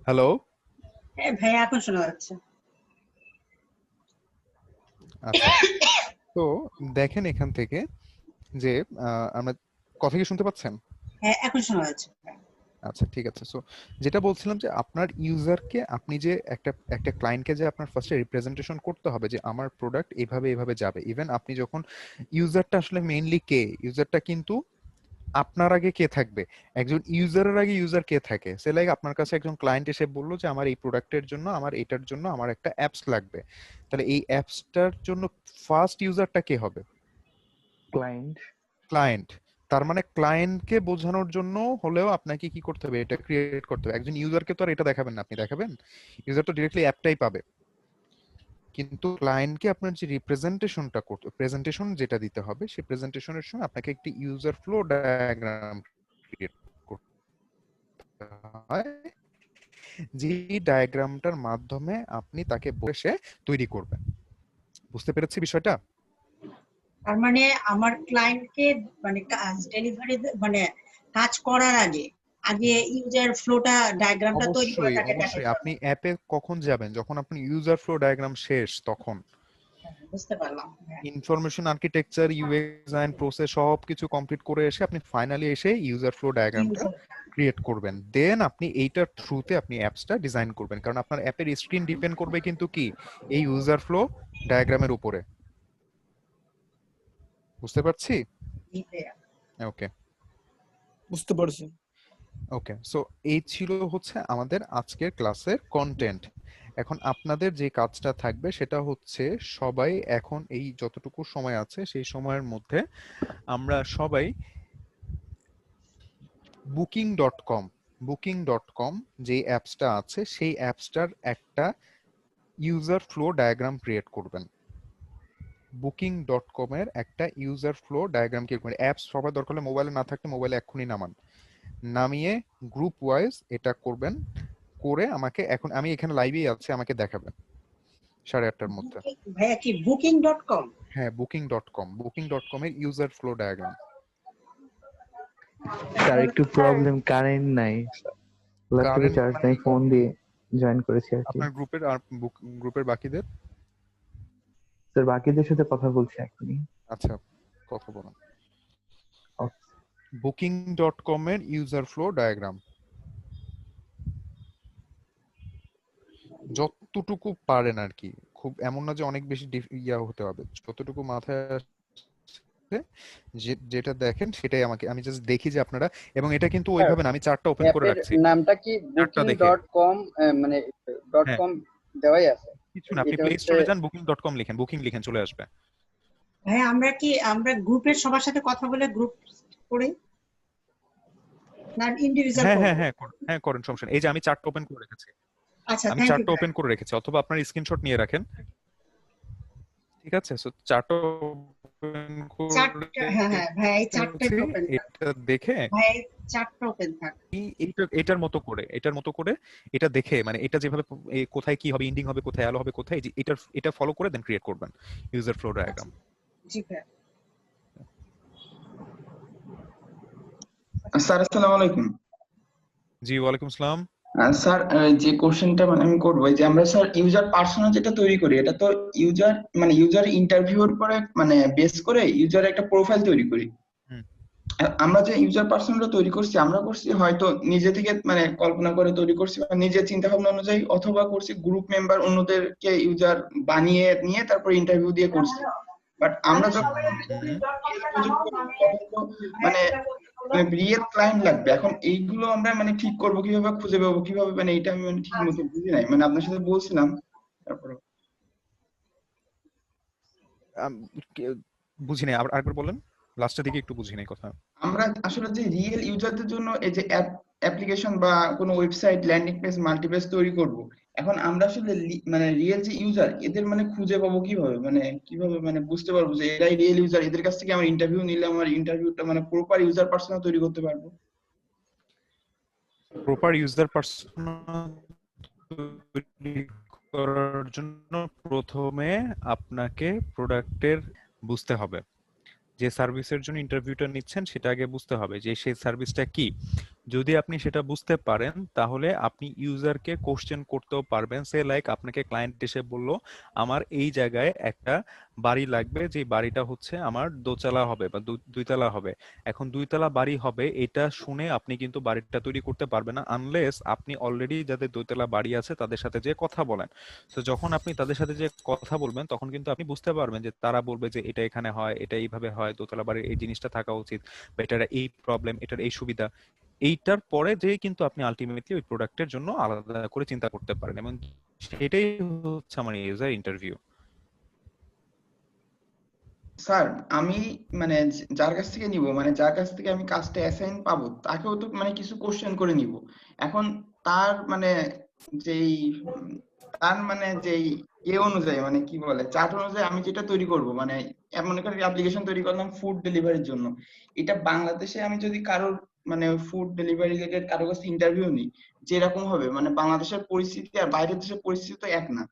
হ্যালো। হ্যাঁ ভাইয়া এখন শোনা যাচ্ছে। আচ্ছা, তো দেখেন এখান থেকে যে আমরা কথা কি শুনতে পাচ্ছেন? হ্যাঁ এখন শোনা যাচ্ছে। আচ্ছা ঠিক আছে। সো যেটা বলছিলাম যে আপনার ইউজারকে, আপনি যে একটা ক্লায়েন্টকে যে আপনার ফার্স্টে রিপ্রেজেন্টেশন করতে হবে যে আমার প্রোডাক্ট এভাবে যাবে। ইভেন আপনি যখন ইউজারটা আসলে মেইনলি কে, ইউজারটা কিন্তু আপনার আগে কে থাকবে? একজন ইউজারের আগে ইউজার কে থাকে? সে লাইক আপনার কাছে একজন ক্লায়েন্ট এসে বললো যে আমার এই প্রোডাক্টের জন্য, আমার এটার জন্য আমার একটা অ্যাপস লাগবে, তাহলে এই অ্যাপসটার জন্য ফার্স্ট ইউজারটা কে হবে? ক্লায়েন্ট। তার মানে ক্লায়েন্টকে বোঝানোর জন্য হলেও আপনাকে কি করতে হবে? এটা ক্রিয়েট করতে হবে। একজন ইউজারকে তো আর এটা দেখাবেন না, আপনি দেখাবেন, ইউজার তো ডিরেক্টলি অ্যাপটাই পাবে। কিন্তু ক্লায়েন্টকে আপনার যে রিপ্রেজেন্টেশনটা করতে, প্রেজেন্টেশন যেটা দিতে হবে, সেই প্রেজেন্টেশনের সময় আপনাকে একটি ইউজার ফ্লো ডায়াগ্রাম ক্রিয়েট করতে হয়, যে ডায়াগ্রামটার মাধ্যমে আপনি তাকে বসে তৈরি করবেন। বুঝতে পেরেছি বিষয়টা? তার মানে আমার ক্লায়েন্টকে মানে কাজ ডেলিভারি মানে কাজ করার আগে ইউজার ফ্লোটা ডায়াগ্রামটা তৈরি করে তাকে দেখাতে অবশ্যই আপনি অ্যাপে কখন যাবেন? যখন আপনি ইউজার ফ্লো ডায়াগ্রাম শেষ তখন। বুঝতে পারলাম। Information architecture, UX design, process সবকিছু কমপ্লিট করে এসে আপনি ফাইনালি এসে ইউজার ফ্লো ডায়াগ্রামটা ক্রিয়েট করবেন। দেন আপনি এইটার থ্রুতে আপনি অ্যাপসটা ডিজাইন করবেন, কারণ আপনার অ্যাপের স্ক্রিন ডিপেন্ড করবে কিন্তু কি এই ইউজার ফ্লো ডায়াগ্রামের উপরে। বুঝতে পারছি? ওকে, বুঝতে পারছি। ওকে। সো এই ছিল হচ্ছে আমাদের আজকের ক্লাসের কন্টেন্ট। এখন আপনাদের যে কাজটা থাকবে সেটা হচ্ছে, সবাই এখন এই যতটুকু সময় আছে সেই সময়ের মধ্যে আমরা সবাই বুকিং.কম যে অ্যাপসটা আছে সেই অ্যাপসটার একটা ইউজার ফ্লো ডায়াগ্রাম ক্রিয়েট করবেন। বুকিং.কম এর একটা ইউজার ফ্লো ডায়াগ্রাম ক্রিয়েট করবেন। অ্যাপস সবার দরকার হলে মোবাইলে না থাকলে মোবাইলে এক্ষুনি নামিয়ে গ্রুপ ওয়াইজ এটা করবেন, করে আমাকে, এখন আমি এখানে লাইভেই আছি, আমাকে দেখাবেন 8:30টার মধ্যে। ভাইয়া কি বুকিং.কম? হ্যাঁ বুকিং.কম এর ইউজার ফ্লো ডায়াগ্রাম। স্যার একটু প্রবলেম, কারেন্ট নাই, ল্যাপটপে চার্জ নাই, ফোন দিয়ে জয়েন করেছি আর কি। আপনার গ্রুপের বাকিদের? স্যার বাকিদের সাথে কথা বলছি এখনি। আচ্ছা কথা বলুন। বুকিং.কম এর ইউজার ফ্লো ডায়াগ্রাম যতটুকু পারেন আর কি, খুব এমন না যে অনেক বেশি হতে হবে, যতটুকু মাথায় আসছে যেটা দেখেন সেটাই আমি জাস্ট দেখি যে আপনারা, এবং এটা কিন্তু ওইভাবে না, আমি চার্টটা ওপেন করে রাখছি। নামটা কি booking.com মানে .com দেওয়াই আছে? কিছু না, আপনি প্লে স্টোরে যান, booking.com লিখেন, বুকিং লিখেন, চলে আসবে। ভাই আমরা গ্রুপের সবার সাথে কথা বলে গ্রুপ করে না ইন্ডিভিজুয়াল হ্যাঁ করব? হ্যাঁ হ্যাঁ হ্যাঁ করেন, সমস্যা নেই। এই যে আমি চার্টটা ওপেন করে রেখেছি, আচ্ছা, আমি থ্যাংক ইউ চার্টটা ভাই। ওপেন করে রেখেছি, অথবা আপনার স্ক্রিনশট নিয়ে রাখেন, ঠিক আছে? সো চার্টটা ওপেন চার্টটা, হ্যাঁ হ্যাঁ ভাই, এই চার্টটা করেছি, একটু ওপেন থাক এটা দেখে ভাই, এই চার্টটা ওপেন থাক। এটার মতো করে এটা দেখে, মানে এটা যেভাবে কোথায় কি হবে, এন্ডিং হবে কোথায়, আলো হবে কোথায়, এই যে এটা ফলো করে দেন ক্রিয়েট করবেন ইউজার ফ্লো আচ্ছা, ডায়াগ্রাম। জি ভাই। স্যার আসসালামু আলাইকুম। জি ওয়ালাইকুম আসসালাম। স্যার যে কোশ্চেনটা মানে আমি করবো, যে আমরা স্যার ইউজার পার্সোনা যেটা তৈরি করি, এটা তো ইউজার মানে ইউজার ইন্টারভিউর পরে মানে বেস করে ইউজার একটা প্রোফাইল তৈরি করি। হুম। আমরা যে ইউজার পার্সোনাটা তৈরি করছি, আমরা করছি হয়তো নিজে থেকে মানে কল্পনা করে তৈরি করছি বা নিজের চিন্তা ভাবনা অনুযায়ী, অথবা করছি গ্রুপ মেম্বার অন্যদেরকে ইউজার বানিয়ে নিয়ে তারপর ইন্টারভিউ দিয়ে করছি। বাট আমরা যখন মানে রিয়েল ক্লায়েন্ট লাগবে, এখন এইগুলো আমরা মানে ঠিক করবো কিভাবে, খুঁজে পাবো কিভাবে, মানে এটা আমি মানে ঠিক মতো বুঝি নাই, মানে আপনার সাথে বলছিলাম তারপরে বুঝি নাই, আরেকবার বলেন, লাস্টের দিকে একটু বুঝি নাই কথা। আমরা আসলে যে রিয়েল ইউজারদের জন্য এই যে অ্যাপ্লিকেশন বা কোনো ওয়েবসাইট, ল্যান্ডিং পেজ, মাল্টিপেজ তৈরি করব, এখন আমরা আসলে মানে রিয়েল যে ইউজার এদের মানে খুঁজে পাবো কিভাবে, মানে কিভাবে মানে বুঝতে পারবো যে এরাই রিয়েল ইউজার, এদের কাছ থেকে আমার ইন্টারভিউ নিলে আমার ইন্টারভিউটা মানে প্রপার ইউজার পার্সোনা তৈরি করতে পারবো? প্রপার ইউজার পার্সোনা তৈরি করার জন্য প্রথমে আপনাকে প্রোডাক্টের বুঝতে হবে, যে সার্ভিসের জন্য ইন্টারভিউটা নিচ্ছেন সেটা আগে বুঝতে হবে যে সেই সার্ভিসটা কি। যদি আপনি সেটা বুঝতে পারেন তাহলে আপনি ইউজারকে কোশ্চেন করতেও পারবেন। সে লাইক আপনাকে ক্লায়েন্ট এসে বলল আমার এই জায়গায় একটা বাড়ি লাগবে, যে বাড়িটা হচ্ছে আমার দোতলা হবে বা দুইতলা হবে। এখন দুইতলা বাড়ি হবে এটা শুনে আপনি কিন্তু বাড়িটা তৈরি করতে পারবেন না আনলেস আপনি অলরেডি যাদের দুইতলা বাড়ি আছে তাদের সাথে যে কথা বলেন। তো যখন আপনি তাদের সাথে যে কথা বলবেন তখন কিন্তু আপনি বুঝতে পারবেন যে তারা বলবে যে এটা এখানে হয়, এটা এইভাবে হয়, দোতলা বাড়ির এই জিনিসটা থাকা উচিত, বা এটার এই প্রবলেম, এটার এই সুবিধা। এইটার পরে যে কিন্তু আপনি আলটিমেটলি ওই প্রোডাক্টের জন্য আলাদা করে চিন্তা করতে পারেন, এবং সেটাই হচ্ছে আমার ইউজার ইন্টারভিউ। স্যার আমি মানে যার কাছ থেকে নিব, মানে যার কাছ থেকে আমি কাজটা অ্যাসাইন পাবো, তাকেও তো মানে কিছু কোশ্চেন করে নিব। এখন তার মানে যেই তার মানে যেই অনুযায়ী, মানে কি বলে, চার্ট অনুযায়ী আমি যেটা তৈরি করব, মানে এমন একটা অ্যাপ্লিকেশন তৈরি করলাম ফুড ডেলিভারির জন্য। এটা বাংলাদেশে আমি যদি কারোর মানে ফুড ডেলিভারি রিলেটেড কারোর কাছে ইন্টারভিউ নিই, যেরকম হবে, মানে বাংলাদেশের পরিস্থিতি আর বাইরের দেশের পরিস্থিতি তো এক না।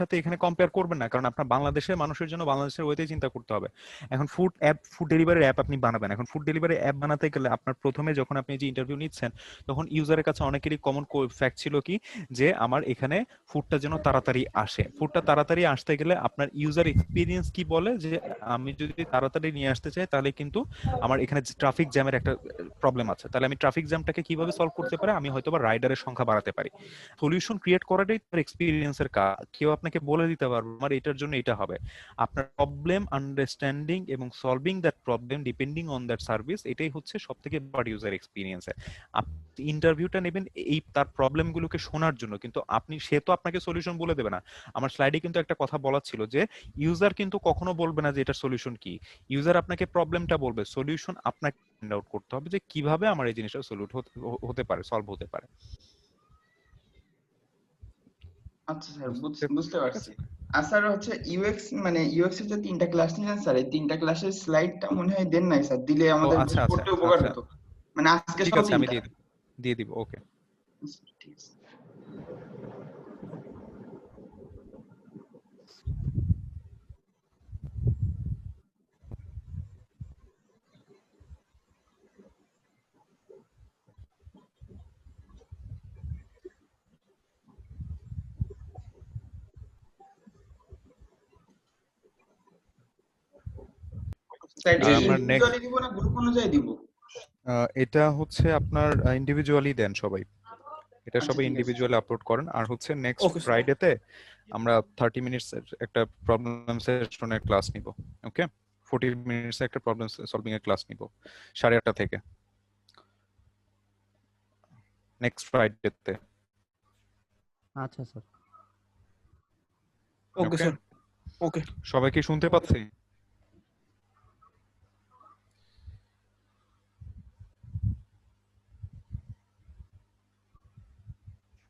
সাথে এখানে কম্পেয়ার করবেন না, কারণ আপনার বাংলাদেশের মানুষের জন্য বাংলাদেশের ওয়েতেই চিন্তা করতে হবে। এখন ফুড ডেলিভারি অ্যাপ আপনি বানাবেন, এখন ফুড ডেলিভারি অ্যাপ বানাতে গেলে আপনার প্রথমে যখন আপনি যে ইন্টারভিউ নিচ্ছেন তখন ইউজারের কাছে অনেকেরই কমন ফ্যাক্ট ছিল কি, যে আমার এখানে ফুডটা যেন তাড়াতাড়ি আসে। ফুডটা তাড়াতাড়ি আসতে গেলে আপনার ইউজার এক্সপিরিয়েন্স কি বলে, যে আমি যদি তাড়াতাড়ি নিয়ে আসতে চাই তাহলে কিন্তু আমার এখানে ট্রাফিক জ্যামের একটা প্রবলেম আছে, তাহলে আমি ট্রাফিক জ্যামটাকে কিভাবে সলভ করতে পারি, আমি হয়তো বা রাইডারের সংখ্যা বাড়াতে পারি। সলিউশন ক্রিয়েট করাটাই তার এক্সপিরিয়েন্সের কাজ। কেউ আপনাকে বলে দিতে পারবে আমার এটার জন্য এটা হবে। আপনার প্রবলেম আন্ডারস্ট্যান্ডিং এবং solving that problem depending on that service, এটাই হচ্ছে সব থেকে বড় ইউজার এক্সপিরিয়েন্সে। আপনি ইন্টারভিউটা নেবেন এই তার প্রবলেমগুলোকে শোনার জন্য, কিন্তু সে তো আপনাকে সলিউশন বলে দেবে না। আমার স্লাইডে কিন্তু একটা কথা বলা ছিল যে ইউজার কিন্তু কখনো বলবে না যে এটার সলিউশন কি, ইউজার আপনাকে প্রবলেমটা বলবে, সলিউশন আপনাকে ফাইন্ড আউট করতে হবে যে কিভাবে আমার এই জিনিসটা সলিউট হতে পারে, সলভ হতে পারে। আচ্ছা স্যার, বুঝতে পারছি। আর স্যার হচ্ছে ইউএক্স, মানে ইউএক্স এর যে 3টা ক্লাস নিলেন স্যার, এই 3টা ক্লাসের স্লাইডটা মনে হয় দেন নাই স্যার, দিলে আমাদের আচ্ছা আচ্ছা পড়তে উপকার আচ্ছা, হতো। মানে আজকে ঠিক সহ আছে আমি 3টা। দিয়ে দিব ওকে। ঠিক আছে। আমরা নেক্সট, ইন্ডিভিজুয়ালি দিব না গ্রুপ অনুযায়ী দিব? এটা হচ্ছে আপনার ইন্ডিভিজুয়ালি দেন সবাই, এটা আচ্ছা সবাই ঠিক আছে। ইন্ডিভিজুয়ালি আপলোড করেন। আর হচ্ছে নেক্সট ওকে স্যার। ফ্রাইডেতে আমরা 30 মিনিটস একটা প্রবলেম সেশনের ক্লাস নিব। ওকে, 40 মিনিটস একটা প্রবলেম সলভিং এর ক্লাস নিব 8:30 থেকে নেক্সট ফ্রাইডেতে। আচ্ছা স্যার। ওকে ওকে, স্যার। ওকে। সবাই কি শুনতে পাচ্ছি?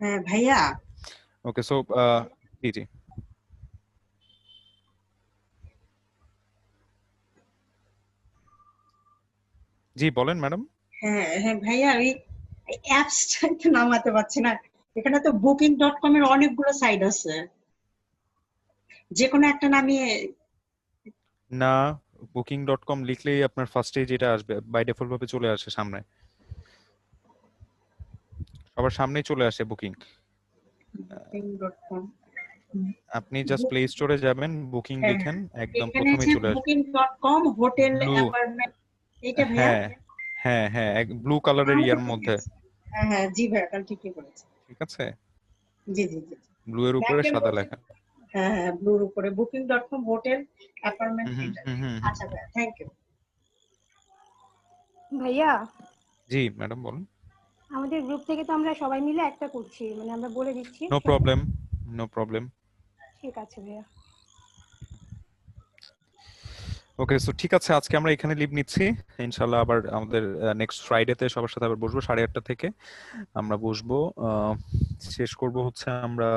হ্যাঁ ভাইয়া, ওকে, সো জি জি জি বলেন ম্যাডাম। হ্যাঁ হ্যাঁ ভাইয়া, ওই অ্যাপসটা তো নামাতে পারছি না। এখানে তো booking.com এর অনেকগুলো সাইট আছে, যে কোনো একটা নামিয়ে। না, booking.com লিখলেই আপনার ফার্স্টে যেটা আসবে বাই ডিফল্ট ভাবে চলে আসে সামনে, সবার সামনেই চলে আসে বুকিং। booking.com, আপনি জাস্ট প্লে স্টোরে যাবেন, বুকিং হ্যাঁ লিখেন, একদম এখানে প্রথমেই যে চলে আসবে booking.com হোটেল ব্লু। অ্যাপার্টমেন্ট, এটা ভাইয়া? হ্যাঁ হ্যাঁ হ্যাঁ, ব্লু কালারের তাহলে তো ইয়ার ঠিক মধ্যে, আছে। হ্যাঁ হ্যাঁ জি ভাইয়া, তাহলে ঠিকই বলেছে। ঠিক আছে, জি জি জি। ব্লু এর উপরে ব্যাংকের সাদা মধ্যে, লেখা। হ্যাঁ হ্যাঁ ব্লুর উপরে booking.com হোটেল অ্যাপার্টমেন্ট, হুম এটা। হুম হুম হুম। আচ্ছা ভাইয়া, থ্যাংক ইউ। ভাইয়া, জি ম্যাডাম বলুন। আমাদের গ্রুপ থেকে তো আমরা সবাই মিলে একটা করছি, মানে আমরা বলে দিচ্ছি নো সবাই। Problem, no problem. ঠিক আছে ভাইয়া। ওকে, সো ঠিক আছে, আজকে আমরা এখানে লিভ নিচ্ছি। ইনশাআল্লাহ আবার আমাদের নেক্সট ফ্রাইডেতে সবার সাথে আবার বসবো 8:30 থেকে আমরা বসবো। শেষ করব হচ্ছে আমরা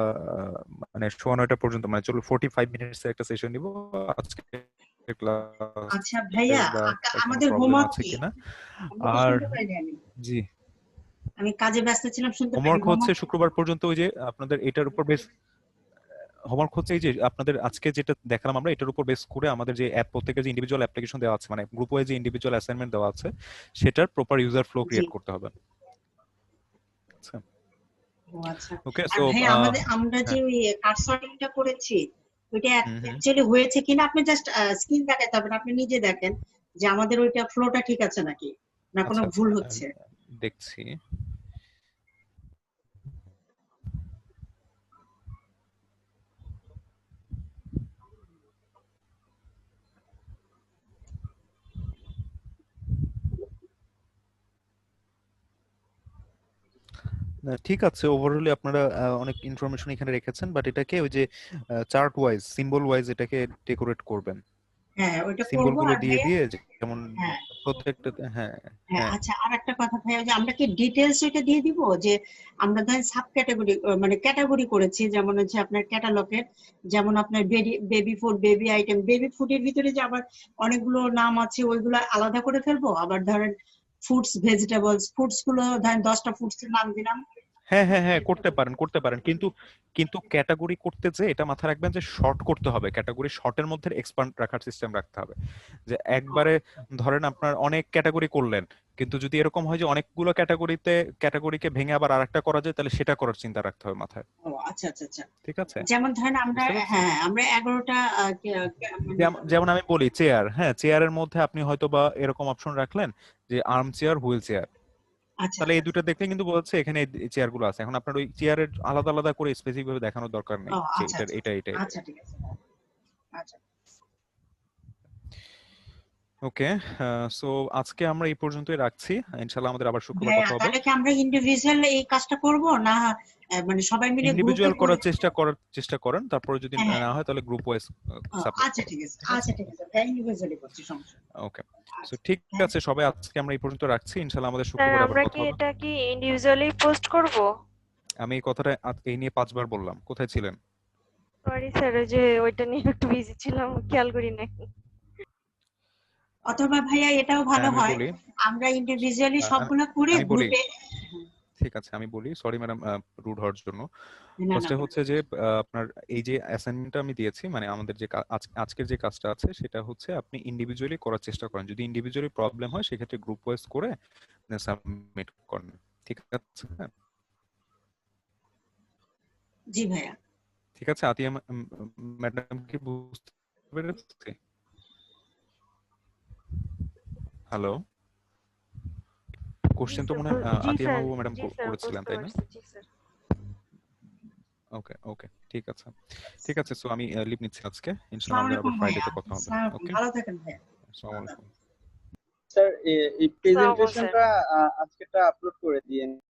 মানে 9:15 পর্যন্ত, মানে চলো 45 মিনিটস একটা সেশন নিব আজকে আচ্ছা ক্লাসে, ভাইয়া, বা কোনো আমাদের প্রবলেম হোমওয়ার্ক আছে কি? কিনা। আমি তো আর শুনতে পাইনি। জি, আমি কাজে ব্যস্ত ছিলাম, শুনতে পাইনি। হোমওয়ার্ক হচ্ছে শুক্রবার পর্যন্ত, ওই যে আপনাদের এটার উপর বেস হোমওয়ার্ক হচ্ছে এই যে আপনাদের আজকে যেটা দেখালাম আমরা, এটার উপর বেস করে আমাদের যে অ্যাপ, প্রত্যেকের যে ইন্ডিভিজুয়াল অ্যাপ্লিকেশন দেওয়া আছে, মানে গ্রুপ ওয়াইজ যে ইন্ডিভিজুয়াল অ্যাসাইনমেন্ট দেওয়া আছে, সেটার প্রপার ইউজার ফ্লো জি। ক্রিয়েট করতে হবে। আচ্ছা ও আচ্ছা। ওকে, আর সো ভাই আমরা যে হ্যাঁ ওই কার্ড সর্টিংটা করেছি, ওইটা হুম হুম, অ্যাকচুয়ালি হয়েছে কিনা আপনি জাস্ট স্ক্রিন দেখাতে হবে না, আপনি নিজে দেখেন যে আমাদের ওইটা ফ্লোটা ঠিক আছে নাকি, না কোনো আচ্ছা ভুল হচ্ছে। দেখছি। না, ঠিক আছে, ওভারঅলি আপনারা অনেক ইনফরমেশন এখানে রেখেছেন, বাট এটাকে ওই যে চার্ট ওয়াইজ, সিম্বল ওয়াইজ এটাকে ডেকোরেট করবেন, হ্যাঁ ওইটা সিম্বল করবো। গুলো আর দিয়ে ভাইয়া, দিয়ে যেমন হ্যাঁ প্রত্যেকটাতে। হ্যাঁ হ্যাঁ হ্যাঁ আচ্ছা, আর একটা কথা ভাইয়া, যে আমরা কি ডিটেলস ওইটা দিয়ে দিব, যে আমরা ধরেন সাব ক্যাটাগরি, মানে ক্যাটাগরি করেছি, যেমন হচ্ছে আপনার ক্যাটালগের, যেমন আপনার baby food, baby item, baby ফুডের ভিতরে যে আবার অনেকগুলো নাম আছে, ওইগুলো আলাদা করে ফেলবো। আবার ধরেন ফ্রুটস, ভেজিটেবলস, ফ্রুটস গুলো ধরেন 10টা ফ্রুটস এর নাম দিলাম। হ্যাঁ হ্যাঁ হ্যাঁ, করতে পারেন করতে পারেন, কিন্তু কিন্তু ক্যাটাগরি করতে যে এটা মাথায় রাখবেন যে শর্ট করতে হবে, ক্যাটাগরি শর্টের মধ্যে এক্সপান্ড রাখার সিস্টেম রাখতে হবে। যে একবারে ধরেন আপনার অনেক ক্যাটাগরি করলেন, কিন্তু যদি এরকম হয় যে অনেকগুলো ক্যাটাগরিকে ভেঙে আবার আরেকটা করা যায়, তাহলে সেটা করার চিন্তা রাখতে হবে মাথায়। ও আচ্ছা আচ্ছা আচ্ছা। ঠিক আছে, যেমন ধরেন আমরা, বুঝতে পারছেন? হ্যাঁ আমরা 11টা মানে, যেমন আমি বলি চেয়ার, হ্যাঁ চেয়ারের মধ্যে আপনি হয়তো বা এরকম অপশন রাখলেন যে আর্ম চেয়ার, হুইল চেয়ার, আচ্ছা তাহলে আচ্ছা এই দুটো দেখলে কিন্তু বোঝা যাচ্ছে এখানে এই চেয়ার গুলো আছে। এখন আপনার ওই চেয়ারের আলাদা আলাদা করে স্পেসিফিক ভাবে দেখানোর দরকার নেই ও যে আচ্ছা আচ্ছা এটা এটা এটা। আচ্ছা ঠিক আছে। আচ্ছা ওকে, সো আজকে আমরা এই পর্যন্তই রাখছি, ইনশাআল্লাহ আমাদের আবার শুক্রবার ভাইয়া, কথা হবে। তাহলে কি আমরা ইন্ডিভিজুয়াল এই কাজটা করব, না মানে সবাই মিলে গ্রুপে ইন্ডিভিজুয়াল করে? করার চেষ্টা করেন, তারপরে যদি হ্যাঁ না হয় তাহলে গ্রুপ ওয়াইজ ও, সাবমিট আচ্ছা করেন। ঠিক আছে, ঠিক আছে, আচ্ছা ঠিক আছে ভাই, ইন্ডিভিজুয়ালি করছি, সমস্যা নেই। ওকে, সো আচ্ছা ঠিক হ্যাঁ। আছে সবাই, আজকে আমরা এই পর্যন্ত রাখছি, ইনশাআল্লাহ আমাদের স্যার শুক্রবার আবার আমরা কথা কি হবে। এটা কি ইন্ডিভিজুয়ালি পোস্ট করব? আমি এই কথাটা এই নিয়ে 5 বার বললাম, কোথায় ছিলেন? সরি স্যার, ওই যে ওইটা নিয়ে একটু বিজি ছিলাম, খেয়াল করি নাই। অথবা ভাইয়া এটাও হ্যাঁ ভালো আমি হয়, বলি, আমরা ইন্ডিভিজুয়ালি আ- আমি সবগুলো করে আমি বলি গ্রুপে। ঠিক আছে আমি বলি, সরি ম্যাডাম রুড হওয়ার জন্য। না না ফার্স্টে হচ্ছে যে আপনার এই যে অ্যাসাইনমেন্টটা আমি দিয়েছি, মানে আমাদের যে আজকের যে কাজটা আছে, সেটা হচ্ছে আপনি ইন্ডিভিজুয়ালি করার চেষ্টা করেন, যদি ইন্ডিভিজুয়ালি প্রবলেম হয় সেক্ষেত্রে গ্রুপ ওয়াইজ করে সাবমিট করেন। ঠিক আছে, জি ভাইয়া। ঠিক আছে আতিয়া ম্যাডাম কি বুঝতে পেরেছে? হ্যালো, জি কোশ্চেন তো স্যার, মনে হয় জি আতিয়া স্যার, মাহবুব ম্যাডাম জি স্যার করেছিলেন, বুঝতে তাই না? পারছি, জি স্যার। ওকে ওকে, ঠিক আছে ঠিক আছে, সো আমি লিভ নিচ্ছি আজকে, ইনশাআল্লাহ আসসালামু আমাদের আলাইকুম আবার ভাইয়া। ফ্রাইডেতে কথা হবে। আসসালামু আলাইকুম, ওকে, ভালো থাকেন ভাইয়া। আসসালামু আলাইকুম। স্যার এই আসসালামু স্যার। প্রেজেন্টেশনটা আজকেরটা আপলোড করে দিয়েন।